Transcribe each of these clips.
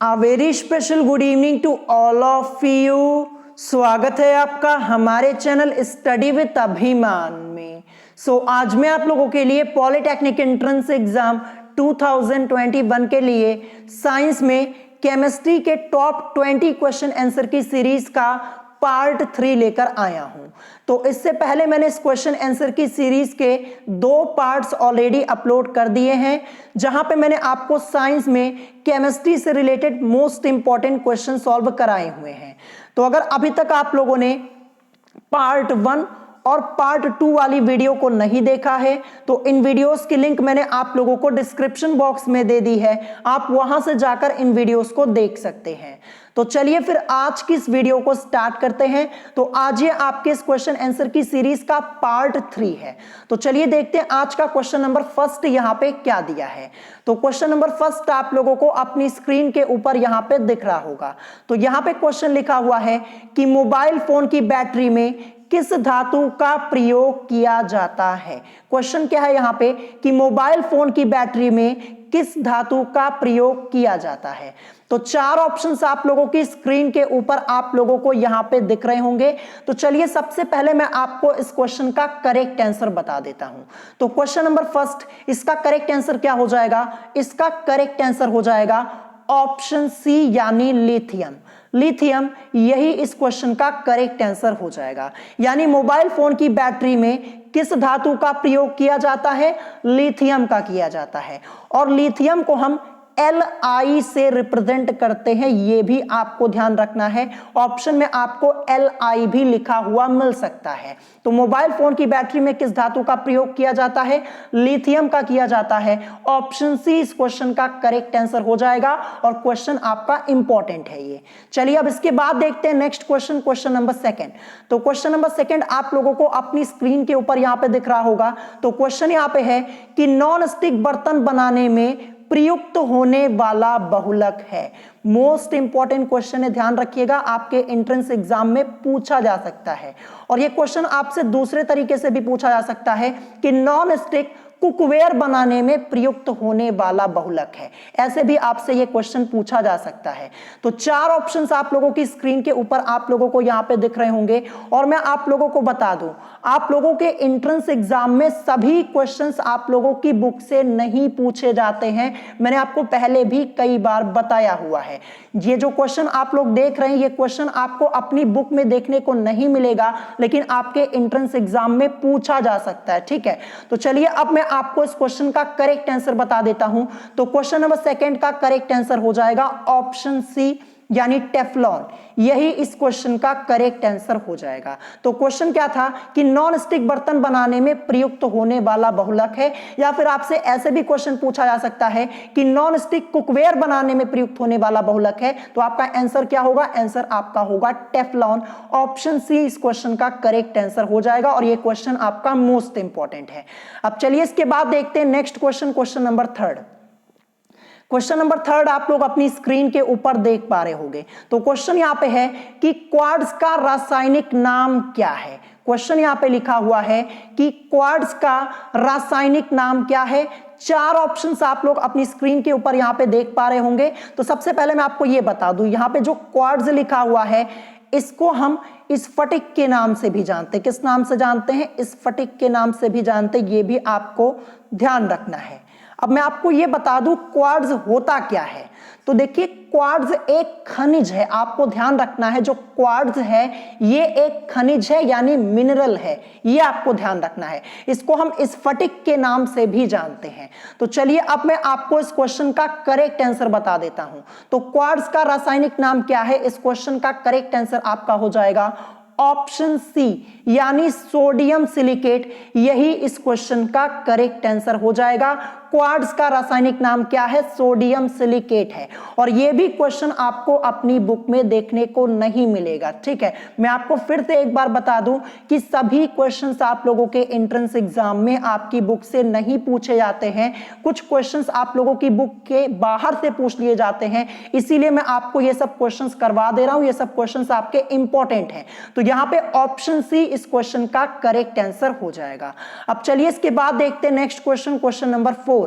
A very special good evening to all of you। स्वागत है आपका हमारे चैनल स्टडी विद अभिमान में। आज मैं आप लोगों के लिए पॉलिटेक्निक एंट्रेंस एग्जाम 2021 के लिए साइंस में केमिस्ट्री के टॉप 20 क्वेश्चन आंसर की सीरीज का पार्ट 3 लेकर आया हूं। तो इससे पहले मैंने इस क्वेश्चन आंसर की सीरीज के 2 पार्ट्स ऑलरेडी अपलोड कर दिए हैं, जहां पे मैंने आपको साइंस में केमिस्ट्री से related most important question solve कराए हुए हैं। तो अगर अभी तक आप लोगों ने पार्ट 1 और पार्ट 2 वाली वीडियो को नहीं देखा है तो इन वीडियोस की लिंक मैंने आप लोगों को डिस्क्रिप्शन बॉक्स में दे दी है, आप वहां से जाकर इन वीडियोस को देख सकते हैं। तो चलिए फिर आज की इस वीडियो को स्टार्ट करते हैं। तो आज ये आपके इस क्वेश्चन आंसर की सीरीज का पार्ट 3 है। तो चलिए देखते हैं आज का क्वेश्चन नंबर फर्स्ट यहां पे क्या दिया है। तो क्वेश्चन नंबर फर्स्ट आप लोगों को अपनी स्क्रीन के ऊपर यहां पे दिख रहा होगा। तो यहां पे क्वेश्चन लिखा हुआ है कि मोबाइल फोन की बैटरी में किस धातु का प्रयोग किया जाता है। क्वेश्चन क्या है यहां पे कि मोबाइल फोन की बैटरी में किस धातु का प्रयोग किया जाता है। तो 4 ऑप्शंस आप लोगों की स्क्रीन के ऊपर आप लोगों को यहां पे दिख रहे होंगे। तो चलिए सबसे पहले मैं आपको इस क्वेश्चन का करेक्ट आंसर बता देता हूं। तो क्वेश्चन नंबर फर्स्ट, इसका करेक्ट आंसर क्या हो जाएगा? इसका करेक्ट आंसर हो जाएगा ऑप्शन सी यानी लिथियम। लिथियम यही इस क्वेश्चन का करेक्ट आंसर हो जाएगा। यानी मोबाइल फोन की बैटरी में किस धातु का प्रयोग किया जाता है? लिथियम का किया जाता है। और लिथियम को हम Li से रिप्रेजेंट करते हैं, यह भी आपको ध्यान रखना है। ऑप्शन में आपको Li भी लिखा हुआ मिल सकता है। तो मोबाइल फोन की बैटरी में किस धातु का प्रयोग किया जाता है? लिथियम का किया जाता है। ऑप्शन सी इस क्वेश्चन का करेक्ट आंसर हो जाएगा और क्वेश्चन आपका इंपॉर्टेंट है ये। चलिए अब इसके बाद देखते हैं next question, question number second. तो क्वेश्चन नंबर सेकंड आप लोगों को अपनी स्क्रीन के ऊपर यहां पे दिख रहा होगा। तो क्वेश्चन यहां पे है कि नॉन स्टिक बर्तन बनाने में प्रयुक्त होने वाला बहुलक है। मोस्ट इंपॉर्टेंट क्वेश्चन है, ध्यान रखिएगा, आपके एंट्रेंस एग्जाम में पूछा जा सकता है। और यह क्वेश्चन आपसे दूसरे तरीके से भी पूछा जा सकता है कि नॉन स्टिक कुकवेयर बनाने में प्रयुक्त होने वाला बहुलक है। ऐसे भी आपसे यह क्वेश्चन पूछा जा सकता है। तो 4 ऑप्शंस आप लोगों की स्क्रीन के ऊपर आप लोगों को यहां पे दिख रहे होंगे। और मैं आप लोगों को बता दूं, आप लोगों के एंट्रेंस एग्जाम में सभी क्वेश्चंस आप लोगों की बुक से नहीं पूछे जाते हैं। मैंने आपको पहले भी कई बार बताया हुआ है। ये जो क्वेश्चन आप लोग देख रहे हैं, ये क्वेश्चन आपको अपनी बुक में देखने को नहीं मिलेगा, लेकिन आपके एंट्रेंस एग्जाम में पूछा जा सकता है। ठीक है, तो चलिए अब मैं आपको इस क्वेश्चन का करेक्ट आंसर बता देता हूं। तो क्वेश्चन नंबर सेकंड का करेक्ट आंसर हो जाएगा ऑप्शन सी यानी टेफ्लॉन। यही इस क्वेश्चन का करेक्ट आंसर हो जाएगा। तो क्वेश्चन क्या था कि नॉन स्टिक बर्तन बनाने में प्रयुक्त होने वाला बहुलक है। या फिर आपसे ऐसे भी क्वेश्चन पूछा जा सकता है कि नॉन स्टिक कुकवेयर बनाने में प्रयुक्त होने वाला बहुलक है। तो आपका आंसर क्या होगा? आंसर आपका होगा टेफ्लॉन। ऑप्शन सी इस क्वेश्चन का करेक्ट आंसर हो जाएगा और यह क्वेश्चन आपका मोस्ट इंपॉर्टेंट है। अब चलिए इसके बाद देखते हैं next question, question number third. Question number third आप लोग अपनी स्क्रीन के ऊपर देख पा रहे होंगे। तो क्वेश्चन यहां पे है कि क्वार्ट्ज का रासायनिक नाम क्या है। क्वेश्चन यहां पे लिखा हुआ है कि क्वार्ट्ज का रासायनिक नाम क्या है। 4 ऑप्शंस आप लोग अपनी स्क्रीन के ऊपर यहां पे देख पा रहे होंगे। तो सबसे पहले मैं आपको यह बता दूं, यहां पे जो क्वार्ट्ज लिखा हुआ है इसको हम स्फटिक के नाम से भी जानते हैं। किस नाम से जानते हैं? स्फटिक के नाम से भी जानते हैं, यह भी आपको ध्यान रखना है। अब मैं आपको यह बता दूं क्वार्ट्ज होता क्या है। तो देखिए, क्वार्ट्ज एक खनिज है, आपको ध्यान रखना है। जो क्वार्ट्ज है ये एक खनिज है यानी मिनरल है, ये आपको ध्यान रखना है। इसको हम स्फटिक के नाम से भी जानते हैं। तो चलिए अब मैं आपको इस क्वेश्चन का करेक्ट आंसर बता देता हूं। तो क्वार्ट्ज का रासायनिक नाम क्या है? इस क्वेश्चन का करेक्ट आंसर आपका हो जाएगा ऑप्शन सी यानी सोडियम सिलिकेट। यही इस क्वेश्चन का करेक्ट आंसर हो जाएगा। क्वार्ट्ज का रासायनिक नाम क्या है? सोडियम सिलिकेट है। और यह भी क्वेश्चन आपको अपनी बुक में देखने को नहीं मिलेगा। ठीक है, मैं आपको फिर से एक बार बता दूं कि सभी क्वेश्चंस आप लोगों के एंट्रेंस एग्जाम में आपकी बुक से नहीं पूछे जाते हैं। कुछ क्वेश्चंस आप लोगों की बुक के बाहर से पूछ लिए जाते हैं, इसीलिए मैं आपको ये सब क्वेश्चंस करवा दे रहा हूं। ये सब क्वेश्चंस आपके इंपॉर्टेंट हैं। तो यहां पे ऑप्शन सी इस क्वेश्चन का करेक्ट आंसर हो जाएगा। अब चलिए इसके बाद देखते हैं next question, question number 4।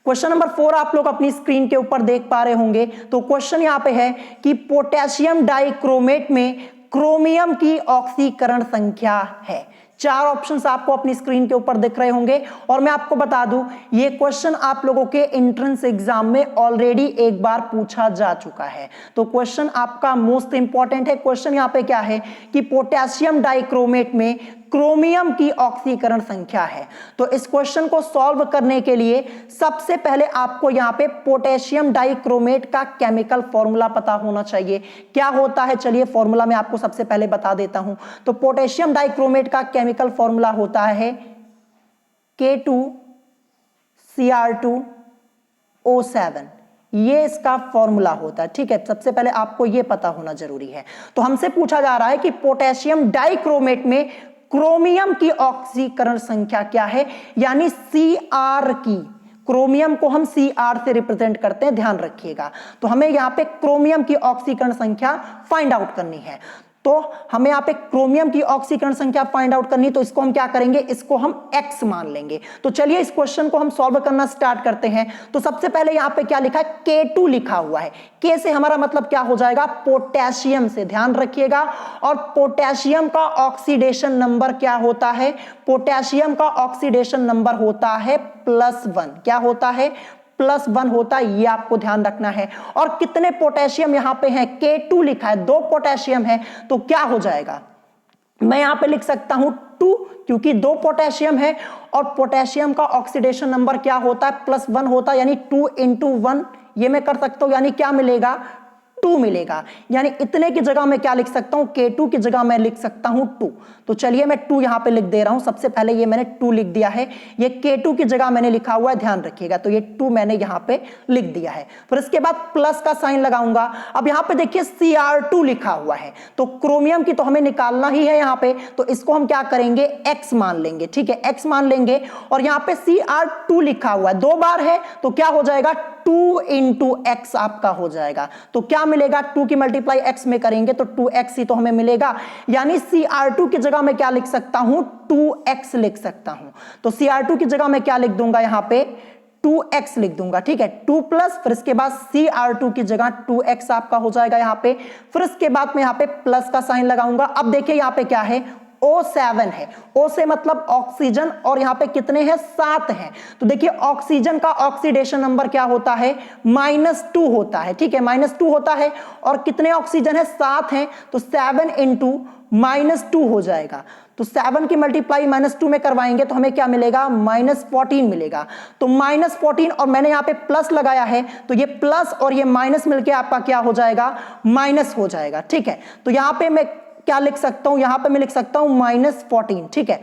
Question number 4 आप लोग अपनी स्क्रीन के ऊपर देख पा रहे होंगे। तो क्वेश्चन यहां पे है कि पोटेशियम डाइक्रोमेट में क्रोमियम की ऑक्सीकरण संख्या है। 4 ऑप्शंस आपको अपनी स्क्रीन के ऊपर दिख रहे होंगे और मैं आपको बता दूं ये क्वेश्चन आप लोगों के एंट्रेंस एग्जाम में ऑलरेडी एक बार पूछा जा चुका है। तो क्वेश्चन आपका मोस्ट इंपॉर्टेंट है। क्वेश्चन यहां पे क्या है कि पोटेशियम डाइक्रोमेट में क्रोमियम की ऑक्सीकरण संख्या है। तो इस क्वेश्चन को सॉल्व करने के लिए सबसे पहले आपको यहां पे पोटेशियम डाइक्रोमेट का केमिकल फॉर्मूला पता होना चाहिए। क्या होता है चलिए फॉर्मूला मैं आपको सबसे पहले बता देता हूं। तो पोटेशियम डाइक्रोमेट का केमिकल फॉर्मूला होता है K2Cr2O7, ये इसका फॉर्मूला होता है। ठीक है, सबसे पहले आपको ये पता होना जरूरी है। तो हमसे पूछा जा रहा है कि पोटेशियम डाइक्रोमेट में क्रोमियम की ऑक्सीकरण संख्या क्या है, यानी Cr की। क्रोमियम को हम Cr से रिप्रेजेंट करते हैं, ध्यान रखिएगा। तो हमें यहां पे क्रोमियम की ऑक्सीकरण संख्या फाइंड आउट करनी है। तो हमें यहां पे क्रोमियम की ऑक्सीकरण संख्या फाइंड आउट करनी, तो इसको हम क्या करेंगे, इसको हम x मान लेंगे। तो चलिए इस क्वेश्चन को हम सॉल्व करना स्टार्ट करते हैं। तो सबसे पहले यहां पे क्या लिखा है, K2 लिखा हुआ है। K से हमारा मतलब क्या हो जाएगा, पोटेशियम से, ध्यान रखिएगा। और पोटेशियम का ऑक्सीडेशन नंबर क्या होता है, पोटेशियम का ऑक्सीडेशन नंबर होता है +1। क्या होता है, +1 होता है, ये आपको ध्यान रखना है। और कितने पोटेशियम यहां पे हैं, K2 लिखा है, 2 पोटेशियम है। तो क्या हो जाएगा, मैं यहां पे लिख सकता हूं 2, क्योंकि 2 पोटेशियम है और पोटेशियम का ऑक्सीडेशन नंबर क्या होता है, +1 होता है, यानी 2 × 1 ये मैं कर सकता हूं, यानी क्या मिलेगा, 2 मिलेगा। यानी इतने की जगह मैं क्या लिख सकता हूं, K2 की जगह मैं लिख सकता हूं 2। तो चलिए मैं 2 यहां पे लिख दे रहा हूं। सबसे पहले ये मैंने 2 लिख दिया है, ये K2 की जगह मैंने लिखा हुआ है, ध्यान रखिएगा। तो ये 2 मैंने यहां पे लिख दिया है। फिर इसके बाद प्लस का साइन लगाऊंगा। अब यहां पे देखिए Cr2 लिखा हुआ है, तो क्रोमियम की तो हमें निकालना ही है यहां पे। तो इसको हम क्या करेंगे, x मान लेंगे। ठीक है, x मान लेंगे। और यहां पे Cr2 लिखा हुआ है, 2 बार है, तो क्या हो जाएगा, 2 × x आपका हो जाएगा। तो क्या मिलेगा, 2 की मल्टीप्लाई x में करेंगे तो 2x ही तो हमें मिलेगा। यानी Cr2 की जगह मैं क्या लिख सकता हूं, 2x लिख सकता हूं। तो Cr2 की जगह मैं क्या लिख दूंगा, यहां पे 2x लिख दूंगा। ठीक है, 2 प्लस, फिर इसके बाद Cr2 की जगह 2x आपका हो जाएगा यहां पे। फिर इसके बाद मैं यहां पे प्लस का साइन लगाऊंगा। अब देखिए यहां पे क्या है, O7 है। O से मतलब ऑक्सीजन, और यहां पे कितने हैं, 7 हैं। तो देखिए ऑक्सीजन का ऑक्सीडेशन नंबर क्या होता है, -2 होता है। ठीक है, -2 होता है। और कितने ऑक्सीजन है, 7 हैं। तो 7 × -2 हो जाएगा। तो 7 की मल्टीप्लाई -2 में करवाएंगे तो हमें क्या मिलेगा, -14 मिलेगा। तो -14, और मैंने यहाँ पे प्लस लगाया है, तो ये प्लस और ये माइनस मिलके आपका क्या हो जाएगा, माइनस हो जाएगा। ठीक है, तो यहाँ पे मैं क्या लिख सकता हूं, यहां पे मैं लिख सकता हूं -14। ठीक है,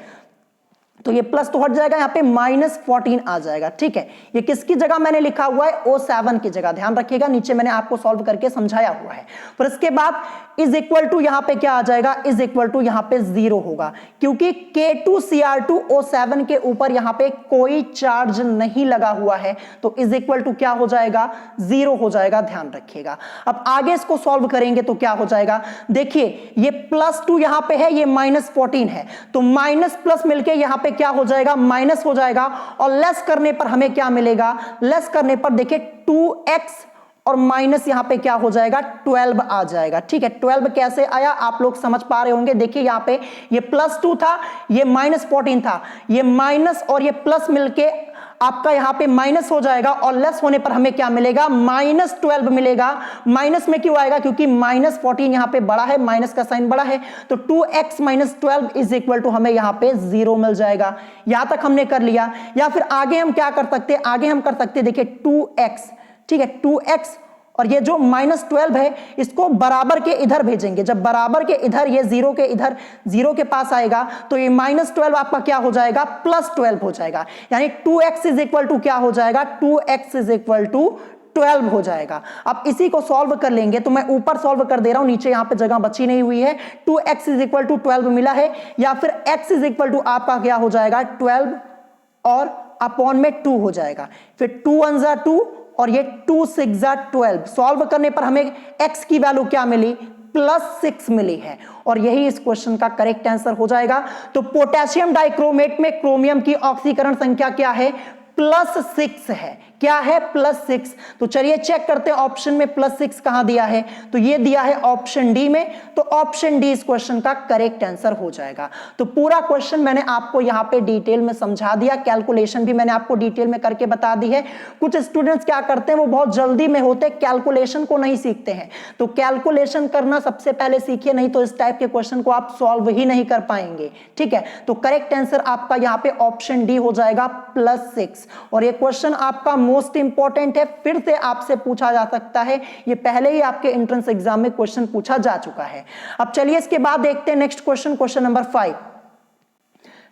तो ये प्लस तो हट जाएगा, यहां पे -14 आ जाएगा। ठीक है, ये किसकी जगह मैंने लिखा हुआ है, O7 की जगह, ध्यान रखिएगा। नीचे मैंने आपको सॉल्व करके समझाया हुआ है। फिर इसके बाद इज इक्वल टू यहां पे क्या आ जाएगा, इज इक्वल टू यहां पे 0 होगा, क्योंकि K2Cr2O7 के ऊपर यहां पे कोई चार्ज नहीं लगा हुआ है। तो इज इक्वल टू क्या हो जाएगा, 0 हो जाएगा, ध्यान रखिएगा। अब आगे इसको सॉल्व करेंगे तो क्या हो जाएगा, देखिए ये +2 यहां पे है, ये -14 है। तो माइनस प्लस मिलके यहां पे क्या हो जाएगा, माइनस हो जाएगा। और लेस करने पर हमें क्या मिलेगा, लेस करने पर देखिए 2x और माइनस यहां पे क्या हो जाएगा, 12 आ जाएगा। ठीक है, 12 कैसे आया आप लोग समझ पा रहे होंगे। देखिए यहां पे ये +2 था, ये -14 था, ये माइनस और ये प्लस मिलके आपका यहां पे माइनस हो जाएगा। और लेस होने पर हमें क्या मिलेगा, -12 मिलेगा। माइनस में क्यों आएगा, क्योंकि -14 यहां पे बड़ा है, माइनस का साइन बड़ा है। तो 2x - 12 इज इक्वल टू हमें यहां पे 0 मिल जाएगा। यहां तक हमने कर लिया। या फिर आगे हम क्या कर सकते हैं, आगे हम कर सकते हैं, देखिए 2x, ठीक है, 2x और ये जो -12 है इसको बराबर के इधर भेजेंगे। जब बराबर के इधर ये 0 के इधर 0 के पास आएगा तो ये -12 आपका क्या हो जाएगा, +12 हो जाएगा। यानी 2x इज इक्वल टू क्या हो जाएगा, 2x इज इक्वल टू 12 हो जाएगा। अब इसी को सॉल्व कर लेंगे, तो मैं ऊपर सॉल्व कर दे रहा हूं, नीचे यहां पे जगह बची नहीं हुई है। 2x इज इक्वल टू 12 मिला है, या फिर x इज इक्वल टू आपका क्या हो जाएगा, 12 और अपॉन में 2 हो जाएगा। फिर 2 1 जा 2 और ये 2 6 जा 12। सॉल्व करने पर हमें x की वैल्यू क्या मिली, +6 मिली है। और यही इस क्वेश्चन का करेक्ट आंसर हो जाएगा। तो पोटेशियम डाइक्रोमेट में क्रोमियम की ऑक्सीकरण संख्या क्या है, +6 है। क्या है? +6। तो चलिए चेक करते हैं ऑप्शन में +6 कहां दिया है। तो ये दिया है ऑप्शन डी में, तो ऑप्शन डी इस क्वेश्चन का करेक्ट आंसर हो जाएगा। तो पूरा क्वेश्चन मैंने आपको यहां पे डिटेल में समझा दिया, कैलकुलेशन भी मैंने आपको डिटेल में करके बता दी है। कुछ स्टूडेंट्स क्या करते हैं, वो बहुत जल्दी में होते हैं, कैलकुलेशन को नहीं सीखते हैं। तो कैलकुलेशन करना सबसे पहले सीखिए, नहीं तो इस टाइप के क्वेश्चन को आप सॉल्व ही नहीं कर पाएंगे। ठीक है, तो करेक्ट आंसर आपका यहां पे ऑप्शन डी हो जाएगा +6। और ये क्वेश्चन आपका मोस्ट इंपॉर्टेंट है, फिर से आपसे पूछा जा सकता है, ये पहले ही आपके एंट्रेंस एग्जाम में क्वेश्चन पूछा जा चुका है। अब चलिए इसके बाद देखते हैं next question, question number 5।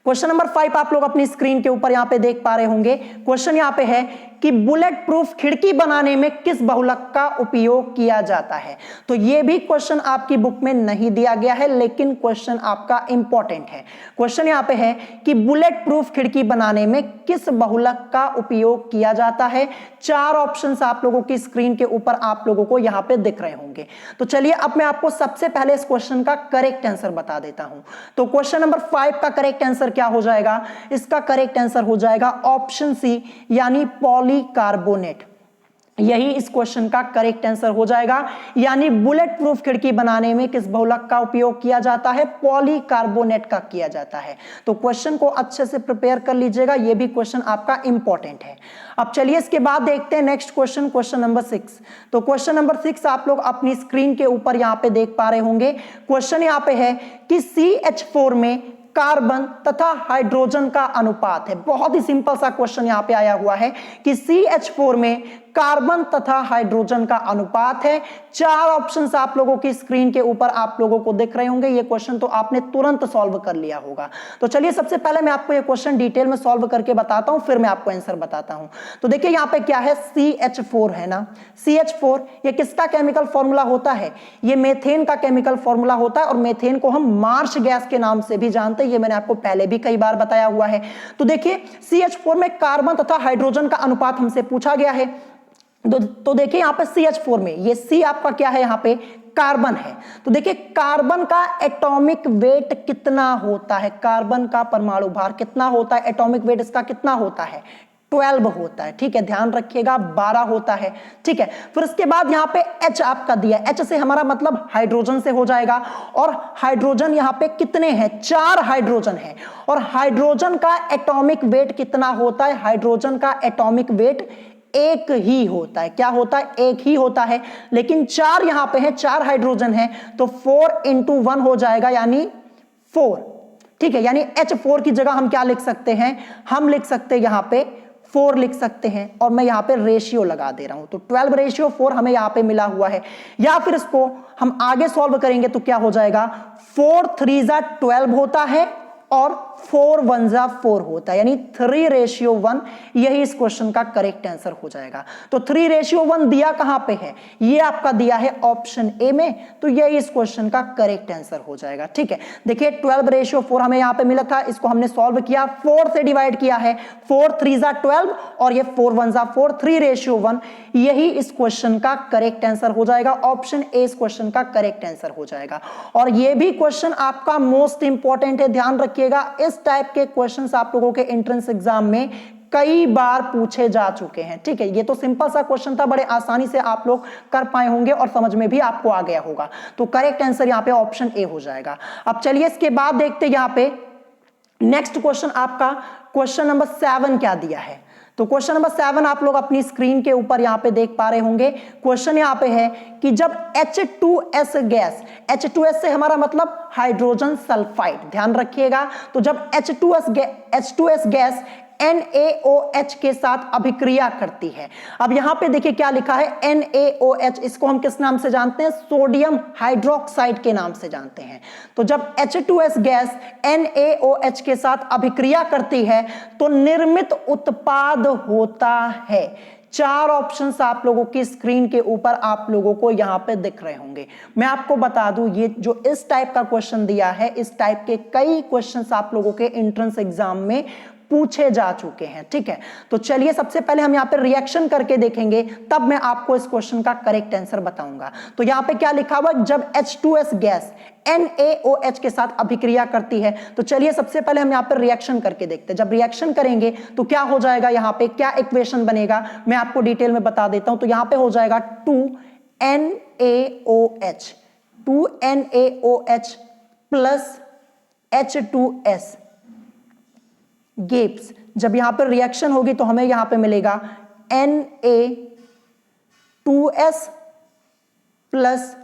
Question number 5 आप लोग अपनी स्क्रीन के ऊपर यहां पे देख पा रहे होंगे। क्वेश्चन यहां पे है कि बुलेट प्रूफ खिड़की बनाने में किस बहुलक का उपयोग किया जाता है। तो यह भी क्वेश्चन आपकी बुक में नहीं दिया गया है, लेकिन क्वेश्चन आपका इंपॉर्टेंट है। क्वेश्चन यहां पे है कि बुलेट प्रूफ खिड़की बनाने में किस बहुलक का उपयोग किया जाता है। 4 ऑप्शंस आप लोगों की स्क्रीन के ऊपर आप लोगों को यहां पे दिख रहे होंगे। तो चलिए अब मैं आपको सबसे पहले इस क्वेश्चन का करेक्ट आंसर बता देता हूं। तो क्वेश्चन नंबर 5 का करेक्ट आंसर क्या हो जाएगा? इसका करेक्ट आंसर हो जाएगा ऑप्शन सी, यानी पॉलीकार्बोनेट। यही इस क्वेश्चन का करेक्ट आंसर हो जाएगा, यानी बुलेट प्रूफ खिड़की बनाने में किस बहुलक का उपयोग किया जाता है? पॉलीकार्बोनेट का किया जाता है। तो क्वेश्चन को अच्छे से प्रिपेयर कर लीजिएगा, यह भी क्वेश्चन आपका इंपॉर्टेंट है। अब चलिए इसके बाद देखते हैं नेक्स्ट क्वेश्चन, क्वेश्चन नंबर 6। तो क्वेश्चन नंबर 6 आप लोग अपनी स्क्रीन के ऊपर यहां पे देख पा रहे होंगे। क्वेश्चन यहां पे है कि CH4 में कार्बन तथा हाइड्रोजन का अनुपात है। बहुत ही सिंपल सा क्वेश्चन यहां पे आया हुआ है कि CH4 में कार्बन तथा हाइड्रोजन का अनुपात है। 4 ऑप्शंस आप लोगों की स्क्रीन के ऊपर आप लोगों को दिख रहे होंगे। ये क्वेश्चन तो आपने तुरंत सॉल्व कर लिया होगा। तो चलिए सबसे पहले मैं आपको ये क्वेश्चन डिटेल में सॉल्व करके बताता हूं, फिर मैं आपको आंसर बताता हूं। तो देखिए यहां पे क्या है, CH4 है ना। CH4 ये किसका केमिकल फॉर्मूला होता है? ये मेथेन का केमिकल फॉर्मूला होता है, और मेथेन को हम मार्श गैस के नाम से भी जानते हैं। ये मैंने आपको पहले भी कई बार बताया हुआ है। तो देखिए CH4 में कार्बन तथा हाइड्रोजन का अनुपात हमसे पूछा गया है। तो देखिए यहां पे CH4 में ये C आपका क्या है, यहां पे कार्बन है। तो देखिए कार्बन का एटॉमिक वेट कितना होता है? कार्बन का परमाणु भार कितना होता है? एटॉमिक वेट इसका कितना होता है? 12 होता है। ठीक है, ध्यान रखिएगा 12 होता है। ठीक है, फिर इसके बाद यहां पे H आपका दिया, H से हमारा मतलब हाइड्रोजन से हो जाएगा। और हाइड्रोजन यहां पे कितने हैं? 4 हाइड्रोजन है। और हाइड्रोजन का एटॉमिक वेट कितना होता है? हाइड्रोजन का एटॉमिक वेट 1 ही होता है। क्या होता है? 1 ही होता है। लेकिन 4 यहां पे है, 4 हाइड्रोजन है, तो 4 × 1 हो जाएगा, यानी 4। ठीक है, यानी H4 की जगह हम क्या लिख सकते हैं? हम लिख सकते हैं यहां पे 4 लिख सकते हैं। और मैं यहां पे रेशियो लगा दे रहा हूं, तो 12:4 हमें यहां पे मिला हुआ है। या फिर इसको हम आगे सॉल्व करेंगे तो क्या हो जाएगा? 4 × 3 = 12 होता है, और 4 × 1 = 4 होता है, यानी 3:1। यही इस क्वेश्चन का करेक्ट आंसर हो जाएगा। तो 3:1 दिया कहां पे है? ये आपका दिया है ऑप्शन ए में, तो यही इस क्वेश्चन का करेक्ट आंसर हो जाएगा। ठीक है, देखिए 12:4 हमें यहां पे मिला था, इसको हमने सॉल्व किया, 4 से डिवाइड किया है, 4 × 3 = 12, और ये 4 × 1 = 4, 3:1। यही इस क्वेश्चन का करेक्ट आंसर हो जाएगा। ऑप्शन ए इस क्वेश्चन का करेक्ट आंसर हो जाएगा। और ये भी क्वेश्चन आपका मोस्ट इंपॉर्टेंट है, ध्यान रखिएगा। इस टाइप के क्वेश्चंस आप लोगों के एंट्रेंस एग्जाम में कई बार पूछे जा चुके हैं। ठीक है, ये तो सिंपल सा क्वेश्चन था, बड़े आसानी से आप लोग कर पाए होंगे और समझ में भी आपको आ गया होगा। तो करेक्ट आंसर यहां पे ऑप्शन ए हो जाएगा। अब चलिए इसके बाद देखते हैं यहां पे नेक्स्ट क्वेश्चन आपका क्वेश्चन नंबर 7 क्या दिया है। तो क्वेश्चन नंबर 7 आप लोग अपनी स्क्रीन के ऊपर यहां पे देख पा रहे होंगे। क्वेश्चन यहां पे है कि जब H2S गैस, H2S से हमारा मतलब हाइड्रोजन सल्फाइड, ध्यान रखिएगा। तो जब H2S गैस NaOH के साथ अभिक्रिया करती है। अब यहां पे देखिए क्या लिखा है, NaOH, इसको हम किस नाम से जानते हैं? सोडियम हाइड्रोक्साइड के नाम से जानते हैं। तो जब H2S गैस NaOH के साथ अभिक्रिया करती है तो निर्मित उत्पाद होता है। 4 ऑप्शंस आप लोगों की स्क्रीन के ऊपर आप लोगों को यहां पे दिख रहे होंगे। मैं आपको बता दूं, ये जो इस टाइप का क्वेश्चन दिया है, इस टाइप के कई क्वेश्चंस आप लोगों के एंट्रेंस एग्जाम में पूछे जा चुके हैं, ठीक है। तो चलिए सबसे पहले हम यहाँ पे रिएक्शन करके देखेंगे, तब मैं आपको इस क्वेश्चन का करेक्ट आंसर बताऊंगा। तो यहाँ पे क्या लिखा हुआ, जब H2S गैस NaOH के साथ अभिक्रिया करती है, तो चलिए सबसे पहले हम यहाँ पे रिएक्शन करके देखते हैं। जब रिएक्शन करेंगे तो क्या हो जाएगा, यहाँ पे क्या इक्वेशन बनेगा मैं आपको डिटेल में बता देता हूं। तो यहाँ पे हो जाएगा 2NaOH प्लस H2S गेप्स। जब यहां पर रिएक्शन होगी तो हमें यहां पे मिलेगा Na2S प्लस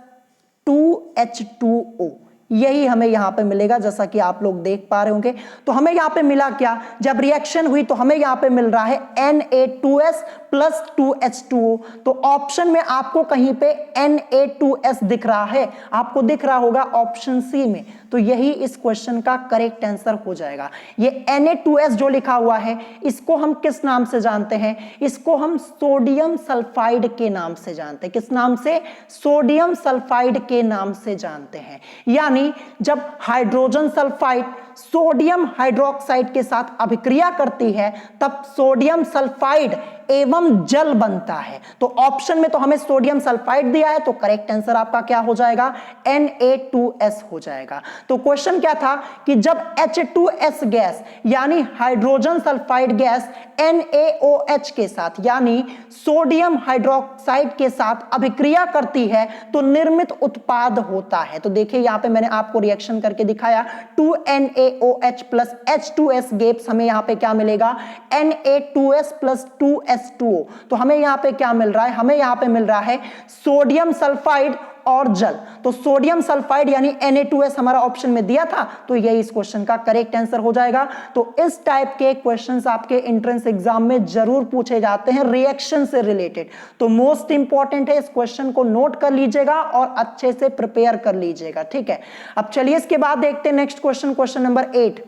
2H2O, यही हमें यहां पे मिलेगा, जैसा कि आप लोग देख पा रहे होंगे। तो हमें यहां पे मिला क्या, जब रिएक्शन हुई तो हमें यहां पे मिल रहा है Na2S प्लस 2H2O। तो ऑप्शन में आपको कहीं पे Na2S दिख रहा है, आपको दिख रहा होगा ऑप्शन सी में, तो यही इस क्वेश्चन का करेक्ट आंसर हो जाएगा। ये Na2S जो लिखा हुआ है, इसको हम किस नाम से जानते हैं, इसको हम सोडियम सल्फाइड के नाम से जानते हैं। किस नाम से, सोडियम सल्फाइड के नाम से जानते हैं। यानी जब हाइड्रोजन सल्फाइड सोडियम हाइड्रोक्साइड के साथ अभिक्रिया करती है, तब सोडियम सल्फाइड एवं जल बनता है। तो ऑप्शन में तो हमें सोडियम सल्फाइड दिया है, तो करेक्ट आंसर आपका क्या हो जाएगा, Na2S हो जाएगा। तो क्वेश्चन क्या था कि जब H2S गैस यानी हाइड्रोजन सल्फाइड गैस NaOH के साथ यानी सोडियम हाइड्रोक्साइड के साथ अभिक्रिया करती है तो निर्मित उत्पाद होता है। तो देखिए यहां पे मैंने आपको रिएक्शन करके दिखाया, 2NaOH प्लस H2S गेप्स, हमें यहां पे क्या मिलेगा, Na2S प्लस 2S2O। तो हमें यहां पे क्या मिल रहा है, हमें यहां पे मिल रहा है सोडियम सल्फाइड और जल। तो सोडियम सल्फाइड यानी Na2S हमारा ऑप्शन में दिया था, तो यही इस क्वेश्चन का करेक्ट आंसर हो जाएगा। तो इस टाइप के क्वेश्चंस आपके एंट्रेंस एग्जाम में जरूर पूछे जाते हैं रिएक्शन से रिलेटेड। तो मोस्ट इंपॉर्टेंट है, इस क्वेश्चन को नोट कर लीजिएगा और अच्छे से प्रिपेयर कर लीजिएगा, ठीक है। अब चलिए इसके बाद देखते हैं next question, question number 8।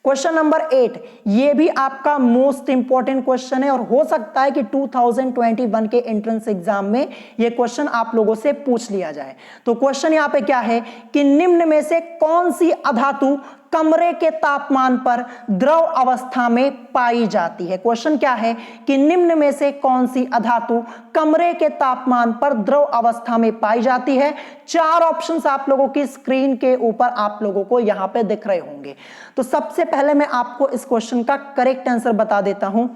Question number 8 ये भी आपका मोस्ट इंपॉर्टेंट क्वेश्चन है और हो सकता है कि 2021 के एंट्रेंस एग्जाम में ये क्वेश्चन आप लोगों से पूछ लिया जाए। तो क्वेश्चन यहां पे क्या है कि निम्न में से कौन सी अधातु कमरे के तापमान पर द्रव अवस्था में पाई जाती है। क्वेश्चन क्या है कि निम्न में से कौन सी अधातु कमरे के तापमान पर द्रव अवस्था में पाई जाती है। 4 ऑप्शंस आप लोगों की स्क्रीन के ऊपर आप लोगों को यहां पे दिख रहे होंगे। तो सबसे पहले मैं आपको इस क्वेश्चन का करेक्ट आंसर बता देता हूं।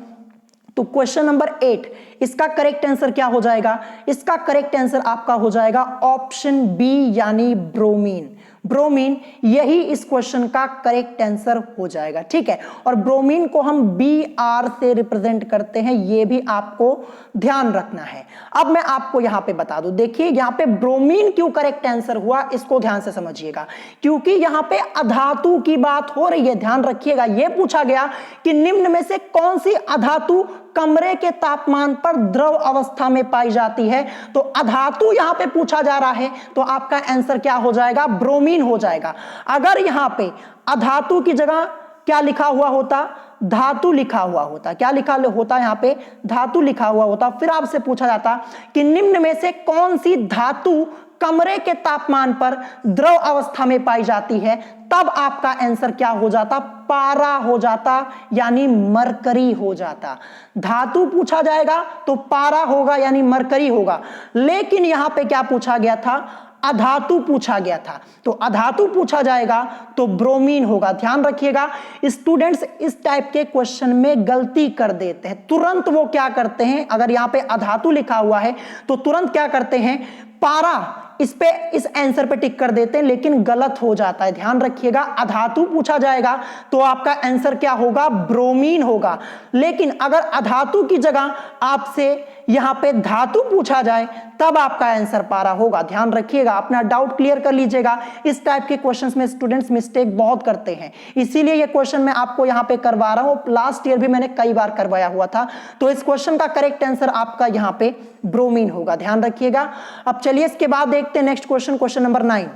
तो क्वेश्चन नंबर 8 इसका करेक्ट आंसर क्या हो जाएगा, इसका करेक्ट आंसर आपका हो जाएगा ऑप्शन बी यानी ब्रोमीन। ब्रोमीन यही इस क्वेश्चन का करेक्ट आंसर हो जाएगा, ठीक है। और ब्रोमीन को हम Br से रिप्रेजेंट करते हैं, यह भी आपको ध्यान रखना है। अब मैं आपको यहां पे बता दूं, देखिए यहां पे ब्रोमीन क्यों करेक्ट आंसर हुआ, इसको ध्यान से समझिएगा, क्योंकि यहां पे अधातु की बात हो रही है। ध्यान रखिएगा, यह पूछा गया कि निम्न में से कौन सी अधातु कमरे के तापमान पर द्रव अवस्था में पाई जाती है। तो अधातु यहां पे पूछा जा रहा है, तो आपका आंसर क्या हो जाएगा, ब्रोमीन हो जाएगा। अगर यहां पे अधातु की जगह क्या लिखा हुआ होता, धातु लिखा हुआ होता, क्या लिखा होता यहां पे, धातु लिखा हुआ होता, फिर आपसे पूछा जाता कि निम्न में से कौन सी धातु कमरे के तापमान पर द्रव अवस्था में पाई जाती है, तब आपका आंसर क्या हो जाता, पारा हो जाता यानी मरकरी हो जाता। धातु पूछा जाएगा तो पारा होगा यानी मरकरी होगा, लेकिन यहां पे क्या पूछा गया था, अधातु पूछा गया था। तो अधातु पूछा जाएगा तो ब्रोमीन होगा। ध्यान रखिएगा, स्टूडेंट्स इस टाइप के क्वेश्चन में गलती कर देते हैं। तुरंत वो क्या करते हैं, अगर यहां पे अधातु लिखा हुआ है तो तुरंत क्या करते हैं, पारा इस आंसर पे टिक कर देते हैं, लेकिन गलत हो जाता है। ध्यान रखिएगा, अधातु पूछा जाएगा तो आपका आंसर क्या होगा, ब्रोमीन होगा। लेकिन अगर अधातु की जगह आपसे यहां पे धातु पूछा जाए तब आपका आंसर पारा होगा। ध्यान रखिएगा, अपना डाउट क्लियर कर लीजिएगा। इस टाइप के क्वेश्चंस में स्टूडेंट्स मिस्टेक बहुत करते हैं, इसीलिए ये क्वेश्चन मैं आपको यहां पे करवा रहा हूं। लास्ट ईयर भी मैंने कई बार करवाया हुआ था। तो इस क्वेश्चन का करेक्ट आंसर आपका यहां पे ब्रोमीन होगा, ध्यान रखिएगा। अब चलिए इसके बाद देखते हैं next question, question number 9।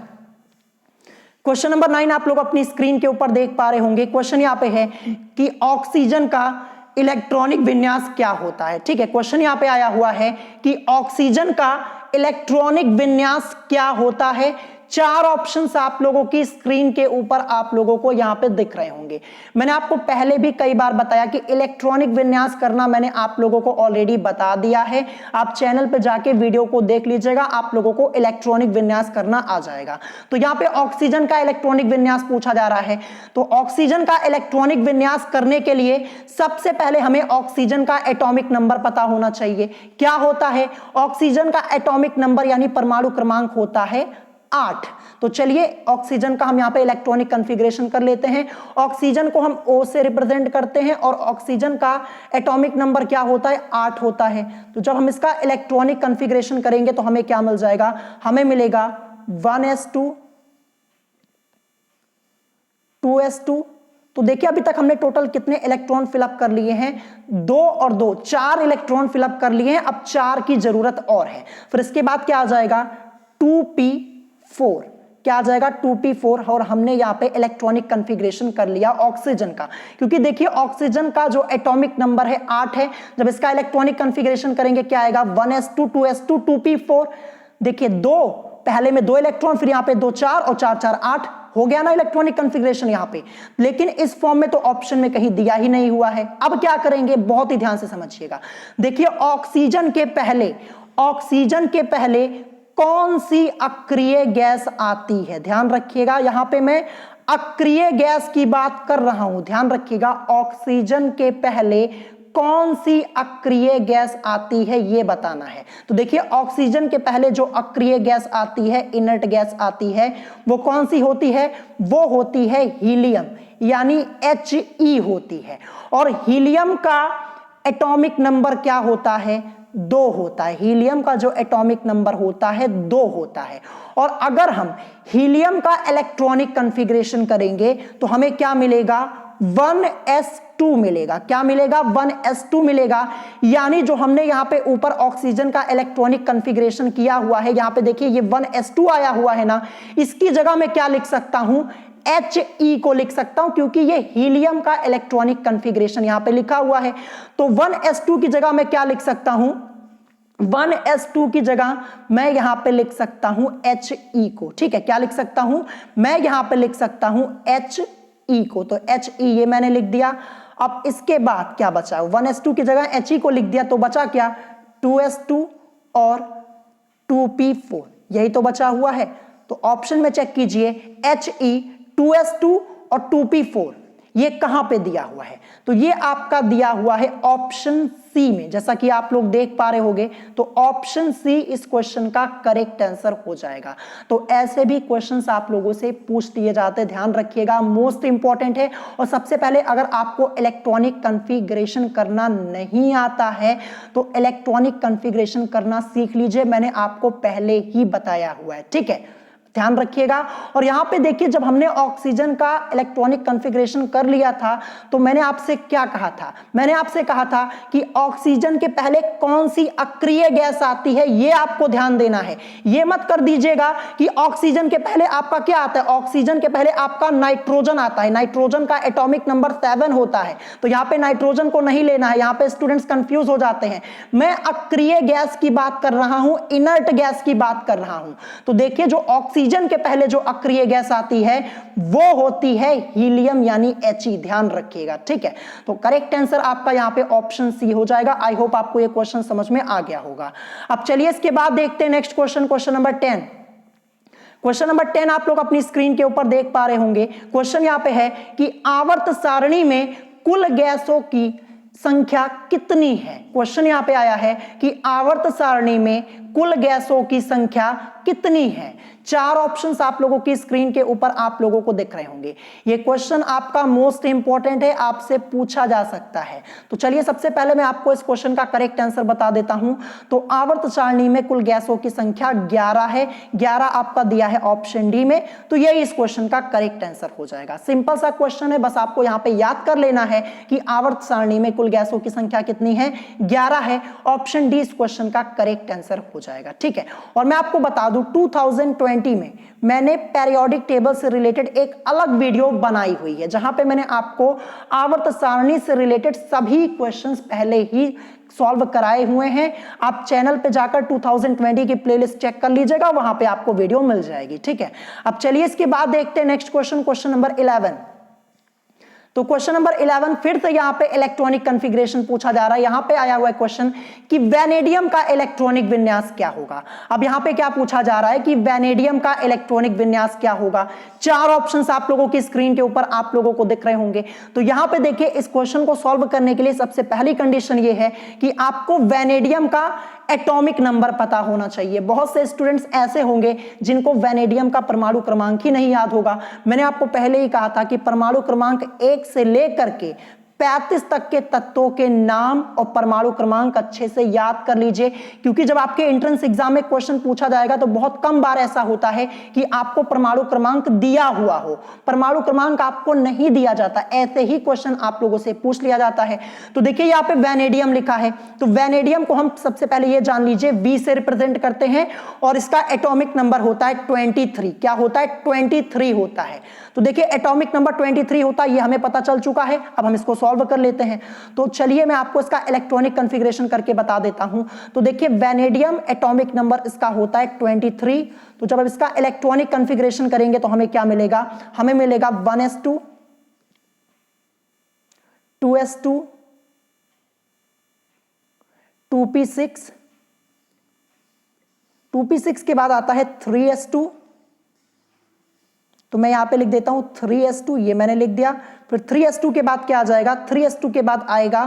Question number 9 आप लोग अपनी स्क्रीन के ऊपर देख पा रहे होंगे। क्वेश्चन यहां पे है कि ऑक्सीजन का इलेक्ट्रॉनिक विन्यास क्या होता है, ठीक है। क्वेश्चन यहां पे आया हुआ है कि ऑक्सीजन का इलेक्ट्रॉनिक विन्यास क्या होता है। चार ऑप्शंस आप लोगों की स्क्रीन के ऊपर आप लोगों को यहां पे दिख रहे होंगे। मैंने आपको पहले भी कई बार बताया कि इलेक्ट्रॉनिक विन्यास करना मैंने आप लोगों को ऑलरेडी बता दिया है। आप चैनल पे जाके वीडियो को देख लीजिएगा, आप लोगों को इलेक्ट्रॉनिक विन्यास करना आ जाएगा। तो यहां पे ऑक्सीजन का इलेक्ट्रॉनिक विन्यास पूछा जा रहा है। तो ऑक्सीजन का इलेक्ट्रॉनिक विन्यास करने के लिए सबसे पहले हमें ऑक्सीजन का एटॉमिक नंबर पता होना चाहिए। क्या होता है? ऑक्सीजन का एटॉमिक नंबर यानी परमाणु क्रमांक होता है 8। तो चलिए ऑक्सीजन का हम यहां पे इलेक्ट्रॉनिक कॉन्फ़िगरेशन कर लेते हैं। ऑक्सीजन को हम O से रिप्रेजेंट करते हैं और ऑक्सीजन का एटॉमिक नंबर क्या होता है? 8 होता है। तो जब हम इसका इलेक्ट्रॉनिक कॉन्फ़िगरेशन करेंगे तो हमें क्या मिल जाएगा? हमें मिलेगा 1s2 2s2। तो देखिए अभी तक हमने टोटल कितने इलेक्ट्रॉन फिलअप कर लिए हैं? 2 और 2 4 इलेक्ट्रॉन फिलअप कर लिए हैं। अब 4 की जरूरत और है। फिर इसके बाद क्या आ जाएगा? 2p4। क्या आ जाएगा? 2p4। और हमने यहां पे इलेक्ट्रॉनिक कॉन्फ़िगरेशन कर लिया ऑक्सीजन का, क्योंकि देखिए ऑक्सीजन का जो एटॉमिक नंबर है 8 है। जब इसका इलेक्ट्रॉनिक कॉन्फ़िगरेशन करेंगे क्या आएगा? 1s2 2s2 2p4। देखिए 2 पहले में 2 इलेक्ट्रॉन, फिर यहां पे 2 4 और 4 4 8 हो गया ना इलेक्ट्रॉनिक कॉन्फ़िगरेशन यहां पे। लेकिन इस फॉर्म में तो ऑप्शन में कहीं दिया ही नहीं हुआ है। अब क्या करेंगे? बहुत ही ध्यान से समझिएगा। देखिए ऑक्सीजन के पहले कौन सी अक्रिय गैस आती है? ध्यान रखिएगा, यहां पे मैं अक्रिय गैस की बात कर रहा हूं। ध्यान रखिएगा, ऑक्सीजन के पहले कौन सी अक्रिय गैस आती है ये बताना है। तो देखिए ऑक्सीजन के पहले जो अक्रिय गैस आती है, इनर्ट गैस आती है, वो कौन सी होती है? वो होती है हीलियम, यानी He होती है। और हीलियम का एटॉमिक नंबर क्या होता है? 2 होता है। हीलियम का जो एटॉमिक नंबर होता है 2 होता है। और अगर हम हीलियम का इलेक्ट्रॉनिक कॉन्फ़िगरेशन करेंगे तो हमें क्या मिलेगा? 1s2 मिलेगा। क्या मिलेगा? 1s2 मिलेगा। यानी जो हमने यहां पे ऊपर ऑक्सीजन का इलेक्ट्रॉनिक कॉन्फ़िगरेशन किया हुआ है, यहां पे देखिए ये 1s2 आया हुआ है ना, इसकी जगह मैं क्या लिख सकता हूं? He को लिख सकता हूं, क्योंकि ये हीलियम का इलेक्ट्रॉनिक कॉन्फ़िगरेशन यहां पे लिखा हुआ है। तो 1s2 की जगह मैं क्या लिख सकता हूं? 1s2 की जगह मैं यहां पे लिख सकता हूं He को। ठीक है, क्या लिख सकता हूं? मैं यहां पे लिख सकता हूं He को। तो He ये मैंने लिख दिया। अब इसके बाद क्या बचा? 1s2 की जगह He को लिख दिया, तो बचा क्या? 2s2 और 2p4, यही तो बचा हुआ है। तो ऑप्शन में चेक कीजिए, He 2s2 और 2p4 ये कहां पे दिया हुआ है? तो ये आपका दिया हुआ है ऑप्शन सी में, जैसा कि आप लोग देख पा रहे होंगे। तो ऑप्शन सी इस क्वेश्चन का करेक्ट आंसर हो जाएगा। तो ऐसे भी क्वेश्चंस आप लोगों से पूछ लिए जाते हैं, ध्यान रखिएगा, मोस्ट इंपॉर्टेंट है। और सबसे पहले अगर आपको इलेक्ट्रॉनिक कॉन्फ़िगरेशन करना नहीं आता है तो इलेक्ट्रॉनिक कॉन्फ़िगरेशन करना सीख लीजिए, मैंने आपको पहले ही बताया हुआ है। ठीक है, ध्यान रखिएगा। और यहां पे देखिए जब हमने ऑक्सीजन का इलेक्ट्रॉनिक कॉन्फ़िगरेशन कर लिया था तो मैंने आपसे क्या कहा था? मैंने आपसे कहा था कि ऑक्सीजन के पहले कौन सी अक्रिय गैस आती है ये आपको ध्यान देना है। ये मत कर दीजिएगा कि ऑक्सीजन के पहले आपका क्या आता है? ऑक्सीजन के पहले आपका नाइट्रोजन आता है। नाइट्रोजन का एटॉमिक नंबर 7 होता है। तो यहां पे नाइट्रोजन को नहीं लेना है, यहां पे स्टूडेंट्स कंफ्यूज हो जाते हैं। मैं अक्रिय गैस की बात कर रहा हूं, इनर्ट गैस की बात कर रहा हूं। तो देखिए जो ऑक्सीजन के पहले जो अक्रिय गैस आती है वो होती है हीलियम, यानी He। ध्यान रखिएगा, ठीक है। तो करेक्ट आंसर आपका यहां पे ऑप्शन सी हो जाएगा। आई होप आपको ये क्वेश्चन समझ में आ गया होगा। अब चलिए इसके बाद देखते हैं next question, question number 10। Question number 10 आप लोग अपनी स्क्रीन के ऊपर देख पा रहे होंगे। क्वेश्चन यहां पे है कि आवर्त सारणी में कुल गैसों की संख्या कितनी है? क्वेश्चन यहां पे आया है कि आवर्त सारणी में कुल गैसों की संख्या कितनी है। 4 ऑप्शंस आप लोगों की स्क्रीन के ऊपर आप लोगों को दिख रहे होंगे। ये क्वेश्चन आपका मोस्ट इंपॉर्टेंट है, आपसे पूछा जा सकता है। तो चलिए सबसे पहले मैं आपको इस क्वेश्चन का करेक्ट आंसर बता देता हूं। तो आवर्त सारणी में कुल गैसों की संख्या 11 है। 11 आपका दिया है ऑप्शन डी में। तो यही इस क्वेश्चन का करेक्ट आंसर हो जाएगा। सिंपल सा क्वेश्चन है, बस आपको यहां पे याद कर लेना है कि आवर्त सारणी में कुल गैसों की संख्या कितनी है? 11 है। ऑप्शन डी इस क्वेश्चन का करेक्ट आंसर हो जाएगा। ठीक है, और मैं आपको बता दूं 2020 में मैंने पेरियोडिक टेबल से रिलेटेड एक अलग वीडियो बनाई हुई है, जहां पे मैंने आपको आवर्त सारणी से रिलेटेड सभी क्वेश्चंस पहले ही सॉल्व कराए हुए हैं। आप चैनल पे जाकर 2020 की प्लेलिस्ट चेक कर लीजिएगा, वहां पे आपको वीडियो मिल जाएगी। ठीक है, अब चलिए इसके बाद देखते हैं नेक्स्ट क्वेश्चन, क्वेश्चन नंबर 11। तो क्वेश्चन नंबर 11 फिर से यहां पे इलेक्ट्रॉनिक कॉन्फ़िगरेशन पूछा जा रहा है। यहां पे आया हुआ है क्वेश्चन कि वैनेडियम का इलेक्ट्रॉनिक विन्यास क्या होगा। अब यहां पे क्या पूछा जा रहा है कि वैनेडियम का इलेक्ट्रॉनिक विन्यास क्या होगा। चार ऑप्शंस आप लोगों की स्क्रीन के ऊपर आप लोगों को दिख रहे होंगे। तो यहां पे देखिए, इस क्वेश्चन को सॉल्व करने के लिए सबसे पहली कंडीशन ये है कि आपको वैनेडियम का एटॉमिक नंबर पता होना चाहिए। बहुत से स्टूडेंट्स ऐसे होंगे जिनको वैनेडियम का परमाणु क्रमांक ही नहीं याद होगा। मैंने आपको पहले ही कहा था कि परमाणु क्रमांक 1 से लेकर के 35 तक के तत्वों के नाम और परमाणु क्रमांक अच्छे से याद कर लीजिए, क्योंकि जब आपके एंट्रेंस एग्जाम में क्वेश्चन पूछा जाएगा तो बहुत कम बार ऐसा होता है कि आपको परमाणु क्रमांक दिया हुआ हो, परमाणु क्रमांक आपको नहीं दिया जाता। ऐसे ही क्वेश्चन आप लोगों से पूछ लिया जाता है। तो देखिए यहाँ पे वैनेडियम लिखा है, तो वैनेडियम को हम सबसे पहले ये जान लीजिए V से रिप्रेजेंट करते हैं और इसका एटॉमिक नंबर होता है 23। क्या होता है? 23 होता है। तो देखिए एटॉमिक नंबर 23 होता है, ये हमें पता चल चुका है। अब हम इसको सॉल्व कर लेते हैं। तो चलिए मैं आपको इसका इलेक्ट्रॉनिक कॉन्फ़िगरेशन करके बता देता हूं। तो देखिए वैनेडियम एटॉमिक नंबर इसका होता है 23। तो जब अब इसका इलेक्ट्रॉनिक कॉन्फ़िगरेशन करेंगे तो हमें क्या मिलेगा? हमें मिलेगा 1s2 2s2 2p6 2p6 के बाद आता है 3s2। तो मैं यहां पे लिख देता हूं 3s2, ये मैंने लिख दिया। फिर 3s2 के बाद क्या आ जाएगा? 3s2 के बाद आएगा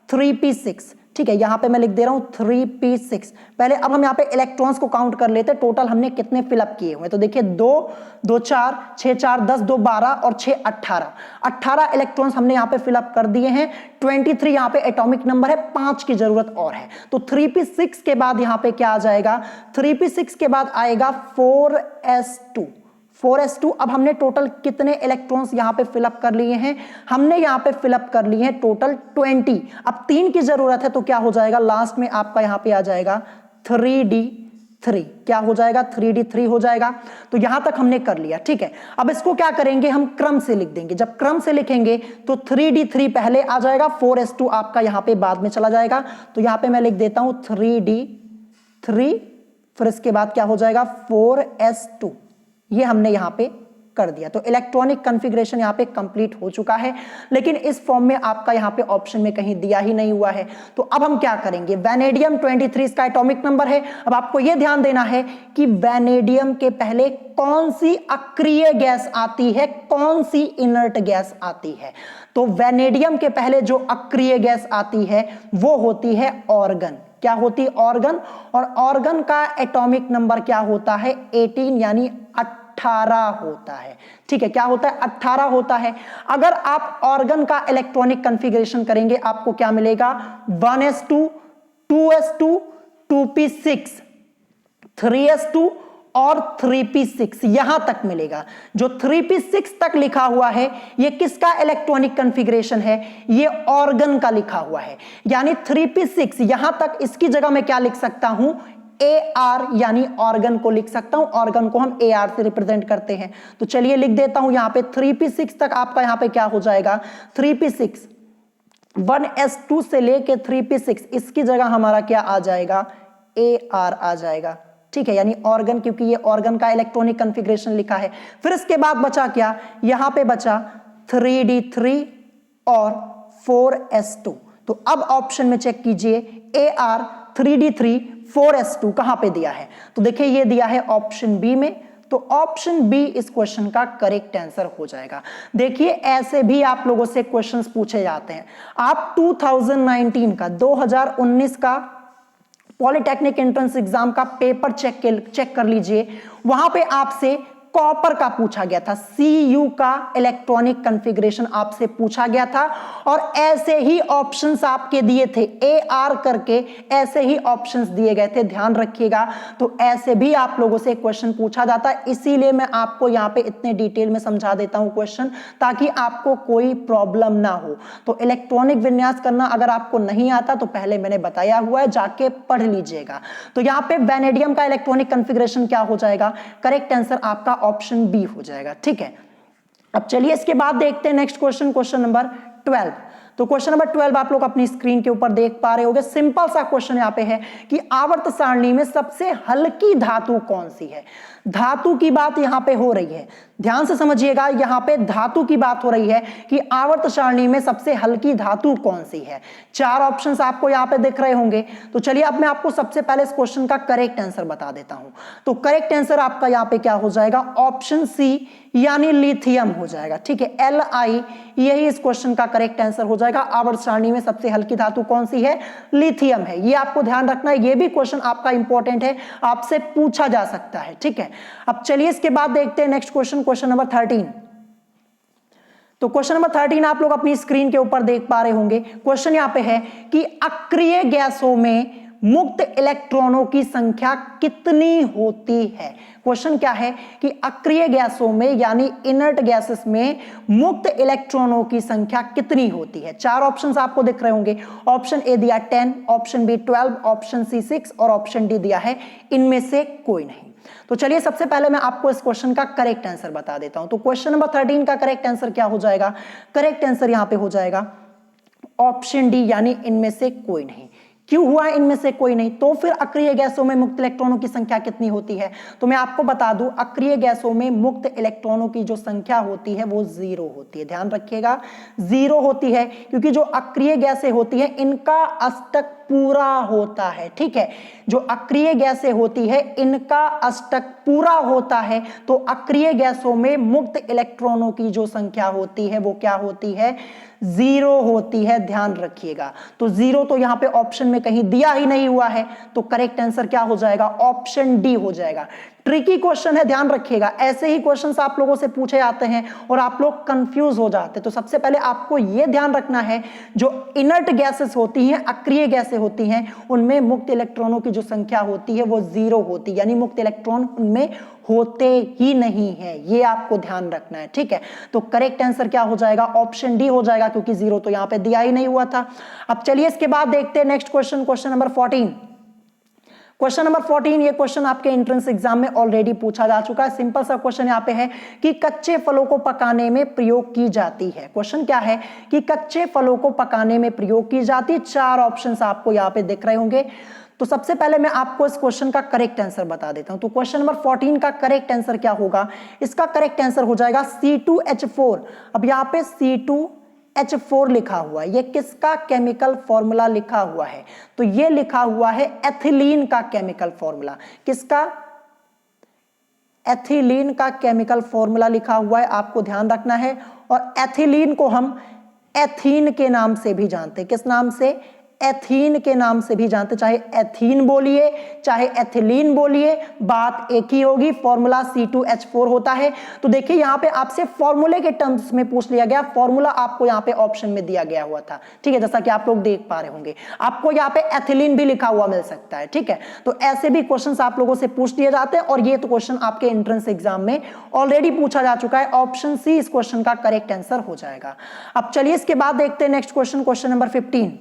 3p6। ठीक है, यहां पे मैं लिख दे रहा हूं 3p6। पहले अब हम यहां पे इलेक्ट्रॉन्स को काउंट कर लेते हैं, टोटल हमने कितने फिलअप किए हुए। तो देखिए 2 2 4 6 4 10 2 12 और 6 18 इलेक्ट्रॉन्स हमने यहां पे फिलअप कर दिए हैं। 23 यहां पे एटॉमिक नंबर है, 5 की जरूरत और है। तो 3p6 के बाद यहां पे क्या आ जाएगा? 3p6 के बाद आएगा 4s2। 4s2। अब हमने टोटल कितने इलेक्ट्रॉन्स यहां पे फिलअप कर लिए हैं? हमने यहां पे फिलअप कर लिए हैं टोटल 20। अब 3 की जरूरत है, तो क्या हो जाएगा? लास्ट में आपका यहां पे आ जाएगा 3d3। क्या हो जाएगा? 3d3 हो जाएगा। तो यहां तक हमने कर लिया। ठीक है, अब इसको क्या करेंगे? हम क्रम से लिख देंगे। जब क्रम से लिखेंगे तो 3d3 पहले आ जाएगा, 4s2 आपका यहां पे बाद में चला जाएगा। तो यहां पे मैं लिख देता हूं 3d3, फिर इसके बाद क्या हो जाएगा? 4s2। ये हमने यहां पे कर दिया। तो इलेक्ट्रॉनिक कॉन्फ़िगरेशन यहां पे कंप्लीट हो चुका है, लेकिन इस फॉर्म में आपका यहां पे ऑप्शन में कहीं दिया ही नहीं हुआ है। तो अब हम क्या करेंगे? वैनेडियम 23 इसका एटॉमिक नंबर है। अब आपको यह ध्यान देना है कि वैनेडियम के पहले कौन सी अक्रिय गैस आती है, कौन सी इनर्ट गैस आती है। तो वैनेडियम के पहले जो अक्रिय गैस आती है वो होती है ऑर्गन। क्या होती है? ऑर्गन। और ऑर्गन का एटॉमिक नंबर क्या होता है? 18 यानी 18 होता है। ठीक है, क्या होता है? 18 होता है। अगर आप ऑर्गन का इलेक्ट्रॉनिक कॉन्फ़िगरेशन करेंगे आपको क्या मिलेगा? 1s2 2s2 2p6 3s2 और 3p6 यहां तक मिलेगा। जो 3p6 तक लिखा हुआ है ये किसका इलेक्ट्रॉनिक कॉन्फ़िगरेशन है? ये ऑर्गन का लिखा हुआ है। यानी 3p6 यहां तक, इसकी जगह मैं क्या लिख सकता हूं? AR यानी ऑर्गन को लिख सकता हूं। ऑर्गन को हम AR से रिप्रेजेंट करते हैं। तो चलिए लिख देता हूं यहां पे 3p6 तक आपका यहां पे क्या हो जाएगा? 3p6 1s2 से लेके 3p6 इसकी जगह हमारा क्या आ जाएगा? AR आ जाएगा। ठीक है, यानी ऑर्गन, क्योंकि ये ऑर्गन का इलेक्ट्रॉनिक कॉन्फ़िगरेशन लिखा है। फिर इसके बाद बचा क्या? यहां पे बचा 3d3 और 4s2। तो अब ऑप्शन में चेक कीजिए, AR 3d3 4s2 कहां पे दिया है? तो देखिए ये दिया है ऑप्शन बी में। तो ऑप्शन बी इस क्वेश्चन का करेक्ट आंसर हो जाएगा। देखिए ऐसे भी आप लोगों से क्वेश्चंस पूछे जाते हैं। आप 2019 का 2019 का पॉलिटेक्निक एंट्रेंस एग्जाम का पेपर चेक कर लीजिए। वहां पे आपसे कॉपर का पूछा गया था, Cu का इलेक्ट्रॉनिक कॉन्फ़िगरेशन आपसे पूछा गया था और ऐसे ही ऑप्शंस आपके दिए थे, AR करके ऐसे ही ऑप्शंस दिए गए थे, ध्यान रखिएगा। तो ऐसे भी आप लोगों से क्वेश्चन पूछा जाता है, इसीलिए मैं आपको यहाँ पे इतने डिटेल में समझा देता हूँ क्वेश्चन, ताकि आपको कोई प्रॉब्लम ना हो। तो इलेक्ट्रॉनिक विन्यास करना अगर आपको नहीं आता तो पहले मैंने बताया हुआ है, जाके पढ़ लीजिएगा। तो यहाँ पे वैनेडियम का इलेक्ट्रॉनिक कॉन्फ़िगरेशन क्या हो जाएगा, करेक्ट आंसर आपका ऑप्शन बी हो जाएगा, ठीक है। अब चलिए इसके बाद देखते हैं नेक्स्ट क्वेश्चन, क्वेश्चन नंबर 12। तो क्वेश्चन नंबर 12 आप लोग अपनी स्क्रीन के ऊपर देख पा रहे होंगे। सिंपल सा क्वेश्चन यहाँ पे है कि आवर्त सारणी में सबसे हल्की धातु कौन सी है। धातु की बात यहाँ पे हो रही है, ध्यान से समझिएगा, यहाँ पे धातु की बात हो रही है कि आवर्त सारणी में सबसे हल्की धातु कौन सी है। चार ऑप्शंस आपको यहाँ पे दिख रहे होंगे। तो चलिए अब मैं आपको सबसे पहले इस क्वेश्चन का करेक्ट आंसर बता देता हूं। तो करेक्ट आंसर आपका यहाँ पे क्या हो जाएगा, ऑप्शन सी यानी लिथियम हो जाएगा, ठीक है। Li यही इस क्वेश्चन का करेक्ट आंसर हो जाएगा। आवर्त सारणी में सबसे हल्की धातु कौन सी है, लिथियम है। ये आपको ध्यान रखना है, ये भी क्वेश्चन आपका इंपॉर्टेंट है, आपसे पूछा जा सकता है, ठीक है। अब चलिए इसके बाद देखते हैं नेक्स्ट क्वेश्चन, क्वेश्चन नंबर 13। तो क्वेश्चन नंबर 13 आप लोग अपनी स्क्रीन के ऊपर देख पा रहे होंगे। क्वेश्चन यहां पे है कि अक्रिय गैसों में मुक्त इलेक्ट्रॉनों की संख्या कितनी होती है। क्वेश्चन क्या है कि अक्रिय गैसों में यानी इनर्ट गैसेस में मुक्त इलेक्ट्रॉनों की संख्या कितनी होती है। चार ऑप्शंस आपको दिख रहे होंगे। ऑप्शन ए दिया 10, ऑप्शन बी 12, ऑप्शन सी 6 और ऑप्शन डी दिया है इनमें से कोई नहीं। तो चलिए सबसे पहले मैं आपको इस क्वेश्चन का करेक्ट आंसर बता देता हूं। तो क्वेश्चन नंबर 13 का करेक्ट आंसर क्या हो जाएगा, करेक्ट आंसर यहां पे हो जाएगा ऑप्शन डी यानी इनमें से कोई नहीं। क्यों हुआ इनमें से कोई नहीं, तो फिर अक्रिय गैसों में मुक्त इलेक्ट्रॉनों की संख्या कितनी होती है। तो मैं आपको बता दूं, अक्रिय गैसों में मुक्त इलेक्ट्रॉनों की जो संख्या होती है वो 0 होती है। ध्यान रखिएगा 0 होती है, क्योंकि जो अक्रिय गैसें होती हैं इनका अष्टक पूरा होता है, ठीक है। जो अक्रिय गैसें होती है इनका अष्टक पूरा होता है। तो अक्रिय गैसों में मुक्त इलेक्ट्रॉनों की जो संख्या होती है वो क्या होती है, 0 होती है। ध्यान रखिएगा, तो 0 तो यहां पे ऑप्शन में कहीं दिया ही नहीं हुआ है। तो करेक्ट आंसर क्या हो जाएगा, ऑप्शन डी हो जाएगा। ट्रिकी क्वेश्चन है, ध्यान रखिएगा। ऐसे ही क्वेश्चंस आप लोगों से पूछे जाते हैं और आप लोग कंफ्यूज हो जाते हैं। तो सबसे पहले आपको यह ध्यान रखना है, जो इनर्ट गैसेस होती हैं, अक्रिय गैसें होती हैं, उनमें मुक्त इलेक्ट्रॉनों की जो संख्या होती है वो 0 होती है, यानी मुक्त इलेक्ट्रॉन उनमें होते ही नहीं है। ये आपको ध्यान रखना है, ठीक है। तो करेक्ट आंसर क्या हो जाएगा, ऑप्शन डी हो जाएगा, क्योंकि 0 तो यहां पे दिया ही नहीं हुआ था। अब चलिए इसके बाद देखते हैं next question, question number 14। Question number 14 ये क्वेश्चन आपके एंट्रेंस एग्जाम में ऑलरेडी पूछा जा चुका है। सिंपल सा क्वेश्चन यहाँ पे है कि कच्चे फलों को पकाने में प्रयोग की जाती है। क्वेश्चन क्या है कि कच्चे फलों को पकाने में प्रयोग की जाती है। चार ऑप्शंस आपको यहाँ पे दिख रहे होंगे। तो सबसे पहले मैं आपको इस क्वेश्चन का करेक्ट आंसर बता देता हूं। तो क्वेश्चन नंबर 14 का करेक्ट आंसर क्या होगा, इसका करेक्ट आंसर हो जाएगा C2H4। अब यहाँ पे C2H4 लिखा हुआ है, ये किसका केमिकल फॉर्मूला लिखा हुआ है, तो ये लिखा हुआ है एथिलीन का केमिकल फॉर्मूला। किसका, एथिलीन का केमिकल फॉर्मूला लिखा हुआ है, आपको ध्यान रखना है। और एथिलीन को हम एथीन के नाम से भी जानते हैं। किस नाम से, एथीन के नाम से भी जानते, चाहे एथीन बोलिए चाहे एथिलीन बोलिए, बात एक ही होगी। फॉर्मूला C2H4 होता है। तो देखिए यहां पे आपसे फॉर्मूले के टर्म्स में पूछ लिया गया, फॉर्मूला आपको यहां पे ऑप्शन में दिया गया हुआ था, ठीक है, जैसा कि आप लोग देख पा रहे होंगे। आपको यहां पे एथिलीन भी लिखा हुआ मिल सकता है, ठीक है। तो ऐसे भी क्वेश्चन आप लोगों से पूछ लिए जाते हैं, और ये तो क्वेश्चन आपके एंट्रेंस एग्जाम में ऑलरेडी पूछा जा चुका है। ऑप्शन सी इस क्वेश्चन का करेक्ट आंसर हो जाएगा। अब चलिए इसके बाद देखते हैं next question, question number 15।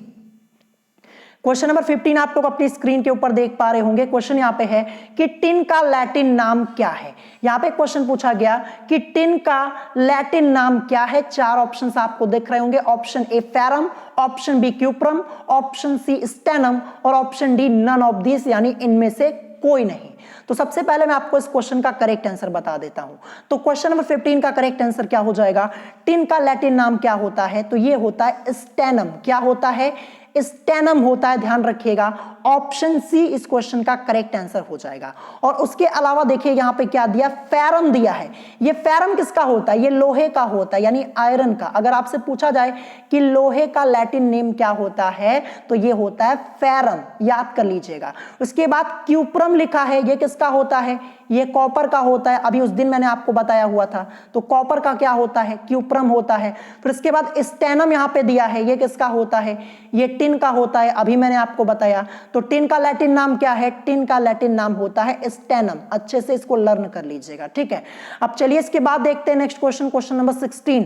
Question number 15 आप लोग अपनी स्क्रीन के ऊपर देख पा रहे होंगे। क्वेश्चन यहां पे है कि टिन का लैटिन नाम क्या है। यहां पे क्वेश्चन पूछा गया कि टिन का लैटिन नाम क्या है। चार ऑप्शंस आपको दिख रहे होंगे। Option A ferrum, option B cuprum, option C stannum और option D none of this, यानी इनमें से कोई नहीं। तो सबसे पहले मैं आपको इस क्वेश्चन का करेक्ट आंसर बता देता हूं। तो क्वेश्चन नंबर 15 का करेक्ट आंसर क्या हो जाएगा, टिन का लैटिन नाम क्या होता है, तो ये होता है स्टेनम। क्या होता है, स्टेनम होता है, ध्यान रखिएगा। ऑप्शन सी इस क्वेश्चन का करेक्ट आंसर हो जाएगा। और उसके अलावा देखिए यहां पे क्या दिया, फेरम दिया है। ये फेरम किसका होता है, ये लोहे का होता है, यानी आयरन का। अगर आपसे पूछा जाए कि लोहे का लैटिन नेम क्या होता है तो ये होता है फेरम, याद कर लीजिएगा। उसके बाद क्यूप्रम लिखा है, ये किसका होता है, ये कॉपर का होता है। अभी उस दिन मैंने आपको बताया हुआ था, तो कॉपर का क्या होता है, क्यूप्रम होता है। फिर इसके बाद स्टेनम यहां पे दिया है, ये किसका होता है, ये टिन का होता है, अभी मैंने आपको बताया। तो टिन का लैटिन नाम क्या है, टिन का लैटिन नाम होता है स्टेनम। अच्छे से इसको लर्न कर लीजिएगा, ठीक है। अब चलिए इसके बाद देखते हैं next question, question number 16।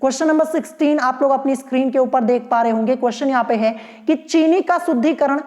Question number 16 आप लोग अपनी स्क्रीन के ऊपर देख पा रहे होंगे। क्वेश्चन यहां पे है कि चीनी का शुद्धिकरण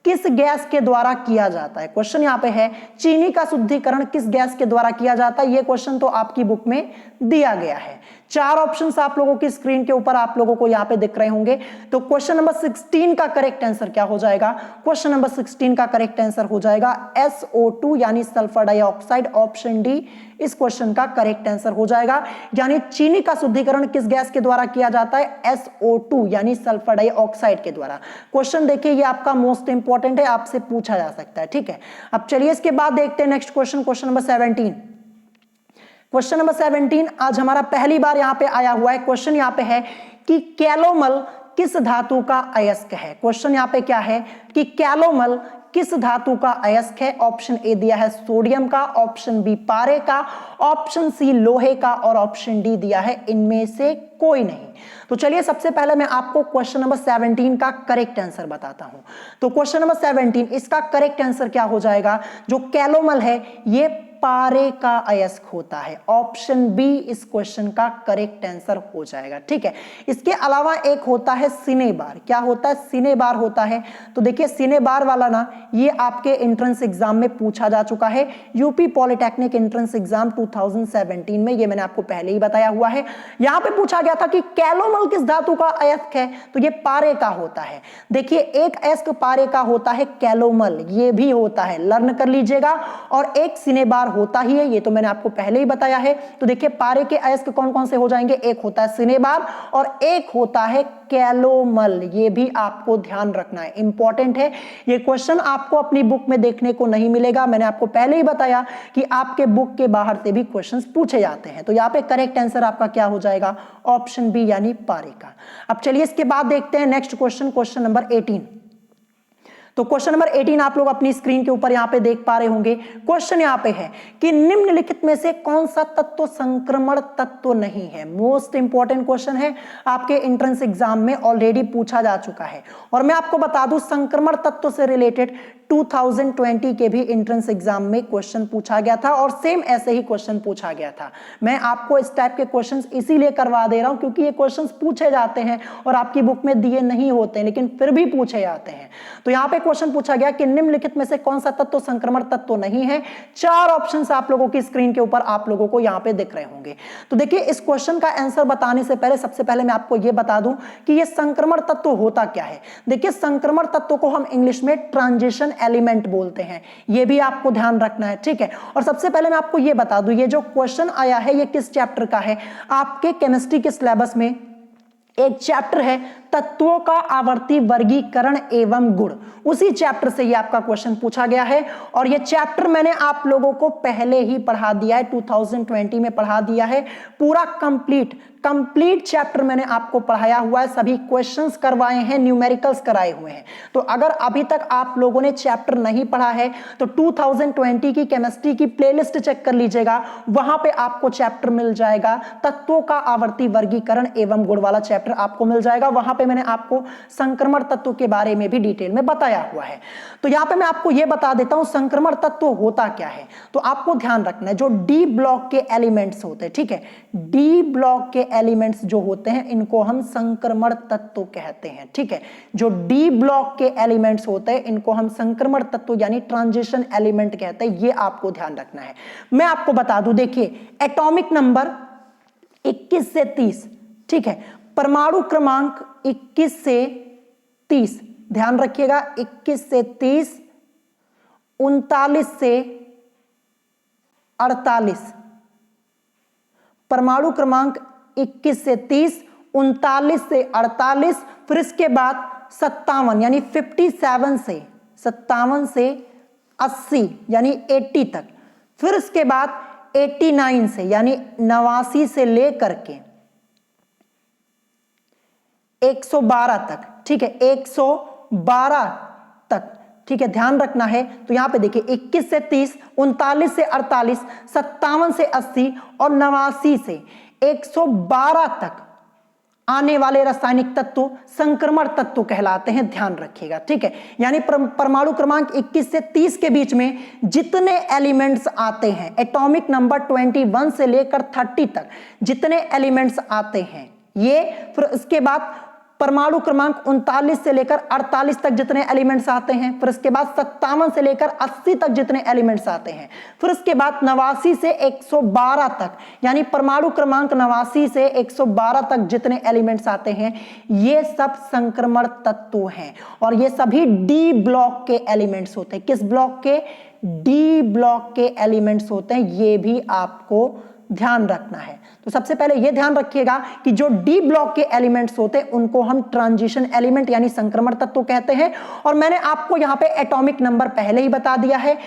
किस गैस के द्वारा किया जाता है। क्वेश्चन यहां पे है चीनी का शुद्धिकरण किस गैस के द्वारा किया जाता है। यह क्वेश्चन तो आपकी बुक में दिया गया है। 4 ऑप्शंस आप लोगों की स्क्रीन के ऊपर आप लोगों को यहां पे दिख रहे होंगे। तो क्वेश्चन नंबर 16 का करेक्ट आंसर क्या हो जाएगा, क्वेश्चन नंबर 16 का करेक्ट आंसर हो जाएगा SO2 यानी सल्फर डाइऑक्साइड। ऑप्शन डी इस क्वेश्चन का करेक्ट आंसर हो जाएगा। यानी चीनी का शुद्धिकरण किस गैस के द्वारा किया जाता है, SO2 यानी सल्फर डाइऑक्साइड के द्वारा। क्वेश्चन देखिए ये आपका मोस्ट इंपॉर्टेंट है, आपसे पूछा जा सकता है, ठीक है। अब चलिए इसके बाद देखते हैं next question, question number 17। Question number 17 आज हमारा पहली बार यहां पे आया हुआ है। क्वेश्चन यहां पे है कि कैलोमल किस धातु का अयस्क है। क्वेश्चन यहां पे क्या है कि कैलोमल किस धातु का अयस्क है। ऑप्शन ए दिया है सोडियम का, ऑप्शन बी पारे का, ऑप्शन सी लोहे का और ऑप्शन डी दिया है इनमें से कोई नहीं। तो चलिए सबसे पहले मैं आपको क्वेश्चन नंबर 17 का करेक्ट आंसर बताता हूं। तो क्वेश्चन नंबर 17 इसका करेक्ट आंसर क्या हो जाएगा, जो कैलोमल है ये पारे का अयस्क होता है। ऑप्शन बी इस क्वेश्चन का करेक्ट आंसर हो जाएगा, ठीक है। इसके अलावा एक होता है सिनेबार। क्या होता है, सिनेबार होता है। तो देखिए सिनेबार वाला ना ये आपके एंट्रेंस एग्जाम में पूछा जा चुका है। यूपी पॉलिटेक्निक एंट्रेंस एग्जाम 2017 में, ये मैंने आपको पहले ही बताया हुआ है। यहां पे पूछा गया था कि कैलोमल किस धातु का अयस्क है, तो ये पारे का होता है। देखिए एक अयस्क पारे का होता है कैलोमल, ये भी होता है, लर्न कर लीजिएगा। और एक सिनेबार होता ही है, ये तो मैंने आपको पहले ही बताया है। तो देखिए पारे के अयस्क कौन कौन से हो जाएंगे, एक होता है सिनेबार और एक होता है कैलोमल। ये भी आपको ध्यान रखना है, इंपॉर्टेंट है। ये क्वेश्चन आपको अपनी बुक में देखने को नहीं मिलेगा। मैंने आपको पहले ही बताया कि आपके बुक के बाहर से भी क्वेश्चंस पूछे जाते हैं। तो यहाँ पे करेक्ट आंसर आपका क्या हो जाएगा, ऑप्शन बी यानी पारे का। अब चलिए इसके बाद देखते हैं नेक्स्ट क्वेश्चन, क्वेश्चन नंबर 18। तो क्वेश्चन नंबर 18 आप लोग अपनी स्क्रीन के ऊपर यहां पे देख पा रहे होंगे। क्वेश्चन यहां पे है कि निम्नलिखित में से कौन सा तत्व संक्रमण तत्व नहीं है। मोस्ट इंपॉर्टेंट क्वेश्चन है, आपके एंट्रेंस एग्जाम में ऑलरेडी पूछा जा चुका है। और मैं आपको बता दूं संक्रमण तत्व से रिलेटेड 2020 के भी एंट्रेंस एग्जाम में क्वेश्चन पूछा गया था और सेम ऐसे ही क्वेश्चन पूछा गया था। मैं आपको इस टाइप के क्वेश्चंस इसीलिए करवा दे रहा हूं क्योंकि ये क्वेश्चंस पूछे जाते हैं और आपकी बुक में दिए नहीं होते हैं, लेकिन फिर भी पूछे जाते हैं। तो यहां पे क्वेश्चन पूछा गया कि निम्नलिखित में से कौन सा तत्व संक्रमण तत्व नहीं है। 4 ऑप्शंस आप लोगों की स्क्रीन के ऊपर आप लोगों को यहां पे दिख रहे होंगे। तो देखिए इस क्वेश्चन का आंसर बताने से पहले सबसे पहले मैं आपको यह बता दूं कि यह संक्रमण तत्व होता क्या है। देखिए संक्रमण तत्व को हम इंग्लिश में ट्रांजिशन एलिमेंट बोलते हैं, यह भी आपको ध्यान रखना है, ठीक है। और सबसे पहले मैं आपको यह बता दूं ये जो क्वेश्चन आया है ये किस चैप्टर का है। आपके केमिस्ट्री के सिलेबस में एक चैप्टर है तत्वों का आवर्ती वर्गीकरण एवं गुण, उसी चैप्टर से ये आपका क्वेश्चन पूछा गया है। और ये चैप्टर मैंने आप लोगों को पहले ही पढ़ा दिया है, 2020 में पढ़ा दिया है पूरा कंप्लीट चैप्टर मैंने आपको पढ़ाया हुआ है। सभी क्वेश्चंस करवाए हैं, न्यूमेरिकल्स कराए हुए हैं। तो अगर अभी तक आप लोगों ने चैप्टर नहीं पढ़ा है तो 2020 की केमिस्ट्री की प्लेलिस्ट चेक कर लीजिएगा, वहां पे आपको चैप्टर मिल जाएगा तत्वों का आवर्ती वर्गीकरण एवं गुण वाला चैप्टर आपको मिल जाएगा। वहां पे मैंने आपको संक्रमण तत्व के बारे में भी डिटेल में बताया हुआ है। तो यहां पे मैं आपको यह बता देता हूं संक्रमण तत्व होता क्या है। तो आपको ध्यान रखना है जो डी ब्लॉक के एलिमेंट्स होते हैं, ठीक है, डी ब्लॉक के एलिमेंट्स जो होते हैं इनको हम संक्रमण तत्व कहते हैं, ठीक है। जो डी ब्लॉक के एलिमेंट्स होते हैं इनको हम संक्रमण तत्व यानी ट्रांजिशन एलिमेंट कहते हैं, ये आपको ध्यान रखना है। मैं आपको बता दूं, देखिए एटॉमिक नंबर 21 से 30, ठीक है, परमाणु क्रमांक 21 से 30, ध्यान रखिएगा 21 से 30, 39 से 48, परमाणु क्रमांक 21 से 30, 39 से 48, फिर इसके बाद 57 यानी 57 से 57 से 80 यानी 80 तक। फिर इसके बाद 89 से यानी 89 से लेकर के 112 तक, ठीक है, 112 तक, ठीक है, ध्यान रखना है। तो यहां पे देखिए 21 से 30, 39 से 48, 57 से 80 और 89 से 112 तक आने वाले रासायनिक तत्व संक्रमण तत्व कहलाते हैं, ध्यान रखिएगा, ठीक है। यानी परमाणु क्रमांक 21 से 30 के बीच में जितने एलिमेंट्स आते हैं, एटॉमिक नंबर 21 से लेकर 30 तक जितने एलिमेंट्स आते हैं ये, फिर इसके बाद परमाणु क्रमांक 39 से लेकर 48 तक जितने एलिमेंट्स आते हैं, फिर इसके बाद 57 से लेकर 80 तक जितने एलिमेंट्स आते हैं, फिर इसके बाद 89 से 112 तक यानी परमाणु क्रमांक 89 से 112 तक जितने एलिमेंट्स आते हैं, ये सब संक्रमण तत्व हैं और ये सभी डी ब्लॉक के एलिमेंट्स होते हैं। किस ब्लॉक के? डी ब्लॉक के एलिमेंट्स होते हैं, ये भी आपको ध्यान रखना है। तो सबसे पहले यह ध्यान रखिएगा कि जो डी ब्लॉक के एलिमेंट्स होते हैं उनको हम ट्रांजिशन एलिमेंट यानी संक्रमण तत्व कहते हैं। और मैंने आपको यहां पे एटॉमिक नंबर पहले ही बता दिया है,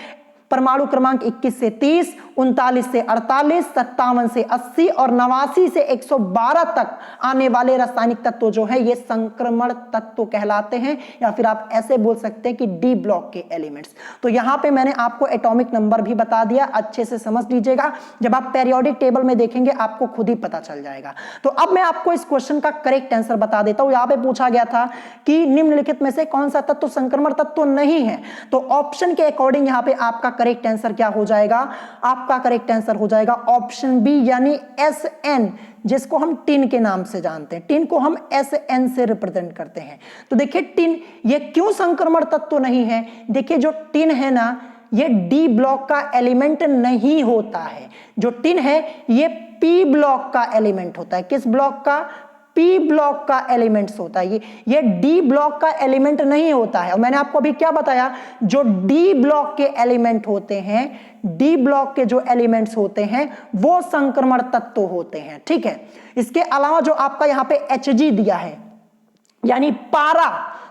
परमाणु क्रमांक 21 से 30, 39 से 48, 57 से 80 और 89 से 112 तक आने वाले रासायनिक तत्व जो है ये संक्रमण तत्व कहलाते हैं, या फिर आप ऐसे बोल सकते हैं कि डी ब्लॉक के एलिमेंट्स। तो यहां पे मैंने आपको एटॉमिक नंबर भी बता दिया, अच्छे से समझ लीजिएगा, जब आप पेरियोडिक टेबल में देखेंगे आपको खुद ही पता चल जाएगा। तो अब मैं आपको इस क्वेश्चन का करेक्ट आंसर बता देता हूं। यहां पे पूछा गया था कि निम्नलिखित में से कौन सा तत्व संक्रमण तत्व नहीं है, तो ऑप्शन के अकॉर्डिंग यहां पे आपका करेक्ट आंसर क्या हो जाएगा? आपका करेक्ट आंसर हो जाएगा ऑप्शन बी यानी SN, जिसको हम टिन के नाम से जानते हैं। टिन को हम SN से रिप्रेजेंट करते हैं। तो देखिए टिन ये क्यों संक्रमण तत्व नहीं है? देखिए जो टिन है ना ये डी ब्लॉक का एलिमेंट नहीं होता है। जो टिन है ये पी ब्लॉक का एलिमेंट होता है। किस ब्लॉक का? पी ब्लॉक का एलिमेंट्स होता है। ये डी ब्लॉक का एलिमेंट नहीं होता है। और मैंने आपको अभी क्या बताया, जो डी ब्लॉक के एलिमेंट होते हैं, डी ब्लॉक के जो एलिमेंट्स होते हैं वो संक्रमण तत्व होते हैं, ठीक है। इसके अलावा जो आपका यहाँ पे Hg दिया है यानी पारा,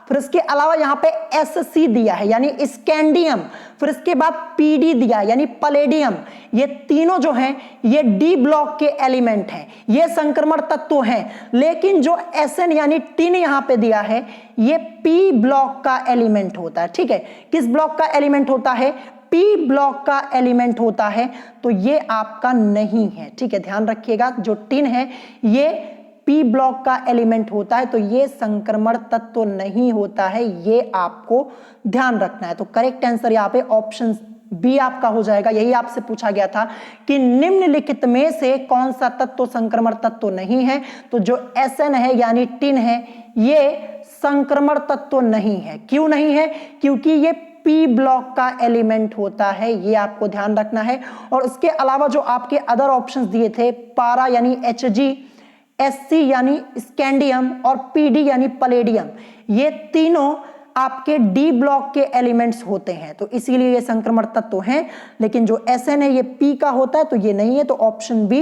फिर इसके अलावा यहां पे Sc दिया है यानी स्कैंडियम, फिर इसके बाद Pd दिया है यानी पलेडियम, ये तीनों जो हैं ये डी ब्लॉक के एलिमेंट हैं, ये संक्रमण तत्व हैं। लेकिन जो Sn यानी टिन यहां पे दिया है ये P ब्लॉक का एलिमेंट होता है, ठीक है। किस ब्लॉक का एलिमेंट होता है? P ब्लॉक का एलिमेंट होता है, तो ये आपका नहीं है, ठीक है, ध्यान रखिएगा। जो टिन है ये पी ब्लॉक का एलिमेंट होता है, तो ये संक्रमण तत्व नहीं होता है, ये आपको ध्यान रखना है। तो करेक्ट आंसर यहाँ पे ऑप्शन बी आपका हो जाएगा। यही आपसे पूछा गया था कि निम्नलिखित में से कौन सा तत्व संक्रमण तत्व नहीं है, तो जो Sn है यानी टिन है ये संक्रमण तत्व नहीं है। क्यों नहीं है? क्योंकि ये पी ब्लॉक का एलिमेंट होता है, ये आपको ध्यान रखना है। और उसके अलावा जो आपके अदर ऑप्शंस दिए थे, पारा यानी Hg, Sc यानी स्कैंडियम और Pd यानी पलेडियम, ये तीनों आपके डी ब्लॉक के एलिमेंट्स होते हैं, तो इसीलिए ये संक्रमण तत्व हैं। लेकिन जो Sn है ये P का होता है, तो ये नहीं है। तो ऑप्शन बी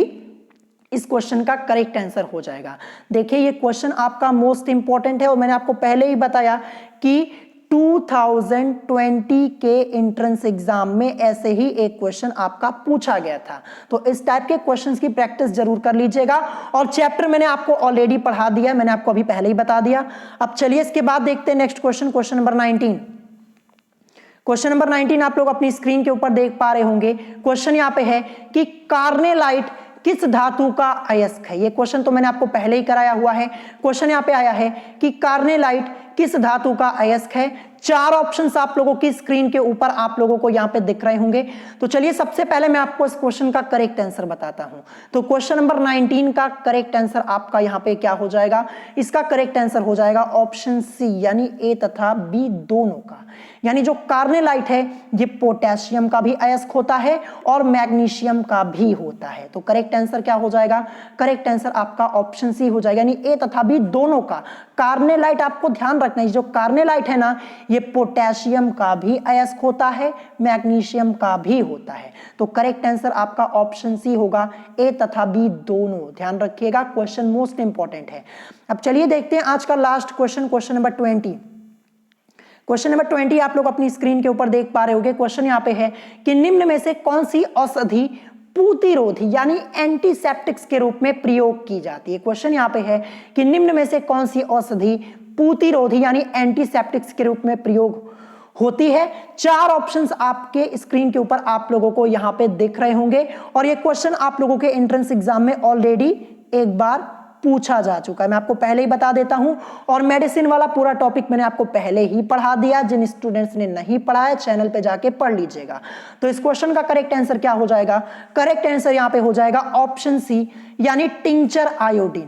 इस क्वेश्चन का करेक्ट आंसर हो जाएगा। देखिए ये क्वेश्चन आपका मोस्ट इंपॉर्टेंट है और मैंने आपको पहले ही बताया कि 2020 के एंट्रेंस एग्जाम में ऐसे ही एक क्वेश्चन आपका पूछा गया था। तो इस टाइप के क्वेश्चंस की प्रैक्टिस जरूर कर लीजिएगा। और चैप्टर मैंने आपको ऑलरेडी पढ़ा दिया, मैंने आपको अभी पहले ही बता दिया। अब चलिए इसके बाद देखते हैं next question, question number 19। Question number 19 आप लोग अपनी स्क्रीन के ऊपर देख पा रहे होंगे। क्वेश्चन यहाँ पे है कि कार्नेलाइट किस धातु का अयस्क है। ये क्वेश्चन तो मैंने आपको पहले ही कराया हुआ है। क्वेश्चन यहाँ पे आया है कि कार्नेलाइट किस धातु का अयस्क है। चार ऑप्शंस आप लोगों की स्क्रीन के ऊपर आप लोगों को यहाँ पे दिख रहे होंगे। तो चलिए सबसे पहले मैं आपको इस क्वेश्चन का करेक्ट आंसर बताता हूं। तो क्वेश्चन नंबर 19 का करेक्ट आंसर आपका यहाँ पे क्या हो जाएगा? इसका करेक्ट आंसर हो जाएगा ऑप्शन सी यानी ए तथा बी दोनों का। यानी जो कार्नेलाइट है ये पोटेशियम का भी अयस्क होता है और मैग्नीशियम का भी होता है। तो करेक्ट आंसर क्या हो जाएगा? करेक्ट आंसर आपका ऑप्शन सी हो जाएगा, यानी ए तथा बी दोनों का। कार्नेलाइट आपको ध्यान रखना है, जो कार्नेलाइट है ना ये पोटेशियम का भी अयस्क होता है, मैग्नीशियम का भी होता है। तो करेक्ट आंसर आपका ऑप्शन सी होगा, ए तथा बी दोनों। ध्यान रखिएगा, क्वेश्चन मोस्ट इंपॉर्टेंट है। अब चलिए देखते हैं आज का last question, question number 20। Question number 20 आप लोग अपनी स्क्रीन के ऊपर देख पा रहे होंगे। क्वेश्चन यहाँ पे है कि निम्न में से कौन सी औषधि प्रतिरोधी यानी एंटीसेप्टिक्स के रूप में प्रयोग की जाती है। क्वेश्चन यहाँ पे है कि निम्न में से कौन सी औषधि प्रतिरोधी यानी एंटीसेप्टिक्स के रूप में प्रयोग होती है। 4 ऑप्शंस आपके स्क्रीन के ऊपर आप लोगों को यहां पे दिख रहे होंगे और ये क्वेश्चन आप लोगों के एंट्रेंस एग्जाम में ऑलरेडी एक बार पूछा जा चुका है। मैं आपको पहले ही बता देता हूं और मेडिसिन वाला पूरा टॉपिक मैंने आपको पहले ही पढ़ा दिया। जिन स्टूडेंट्स ने नहीं पढ़ा है चैनल पे जाके पढ़ लीजिएगा। तो इस क्वेश्चन का करेक्ट आंसर क्या हो जाएगा? करेक्ट आंसर यहां पे हो जाएगा ऑप्शन सी यानी टिंचर आयोडीन।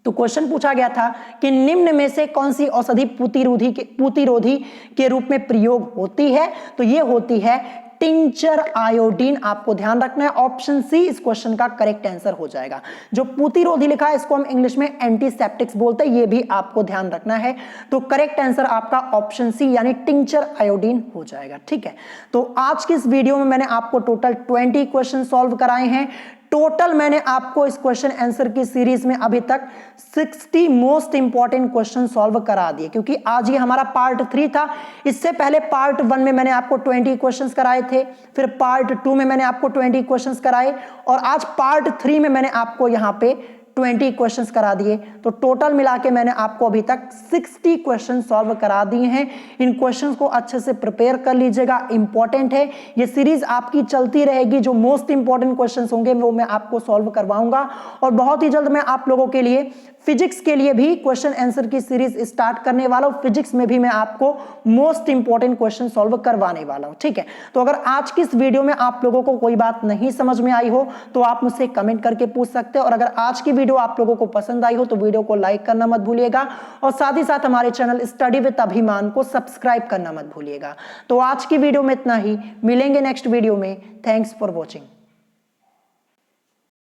तो क्वेश्चन पूछा गया था कि निम्न में से कौन सी औषधि प्रतिरोधी के रूप में प्रयोग होती है, तो ये होती है टिंचर आयोडीन। आपको ध्यान रखना है ऑप्शन सी इस क्वेश्चन का करेक्ट आंसर हो जाएगा। जो प्रतिरोधी लिखा है इसको हम इंग्लिश में एंटीसेप्टिक्स बोलते हैं, ये भी आपको ध्यान रखना है। तो करेक्ट आंसर आपका ऑप्शन सी यानी टिंचर आयोडीन हो जाएगा। ठीक है, तो आज की इस वीडियो में मैंने आपको टोटल 20 क्वेश्चन सॉल्व कराए हैं। टोटल मैंने आपको इस क्वेश्चन आंसर की सीरीज में अभी तक 60 मोस्ट इंपॉर्टेंट क्वेश्चन सॉल्व करा दिए, क्योंकि आज ये हमारा पार्ट 3 था। इससे पहले पार्ट 1 में मैंने आपको 20 क्वेश्चंस कराए थे, फिर पार्ट 2 में मैंने आपको 20 क्वेश्चंस कराए और आज पार्ट 3 में मैंने आपको यहाँ पे 20 क्वेश्चंस करा दिए। तो टोटल मिला के मैंने आपको अभी तक 60 क्वेश्चन सॉल्व करा दिए हैं। इन क्वेश्चंस को अच्छे से प्रिपेयर कर लीजिएगा, इंपॉर्टेंट है। ये सीरीज आपकी चलती रहेगी। जो मोस्ट इंपॉर्टेंट क्वेश्चंस होंगे वो मैं आपको सॉल्व करवाऊंगा और बहुत ही जल्द मैं आप लोगों के लिए फिजिक्स के लिए भी क्वेश्चन आंसर की सीरीज स्टार्ट करने वाला हूं। फिजिक्स में भी मैं आपको मोस्ट इंपॉर्टेंट क्वेश्चन सॉल्व करवाने वाला हूं। ठीक है, तो अगर आज की इस वीडियो में आप लोगों को कोई बात नहीं समझ में आई हो तो आप मुझसे कमेंट करके पूछ सकते हो और अगर आज की वीडियो आप लोगों को पसंद आई हो तो वीडियो को लाइक करना मत भूलिएगा और साथ ही साथ हमारे चैनल स्टडी विद अभिमान को सब्सक्राइब करना मत भूलिएगा। तो आज की वीडियो में इतना ही, मिलेंगे नेक्स्ट वीडियो में। Thanks for watching.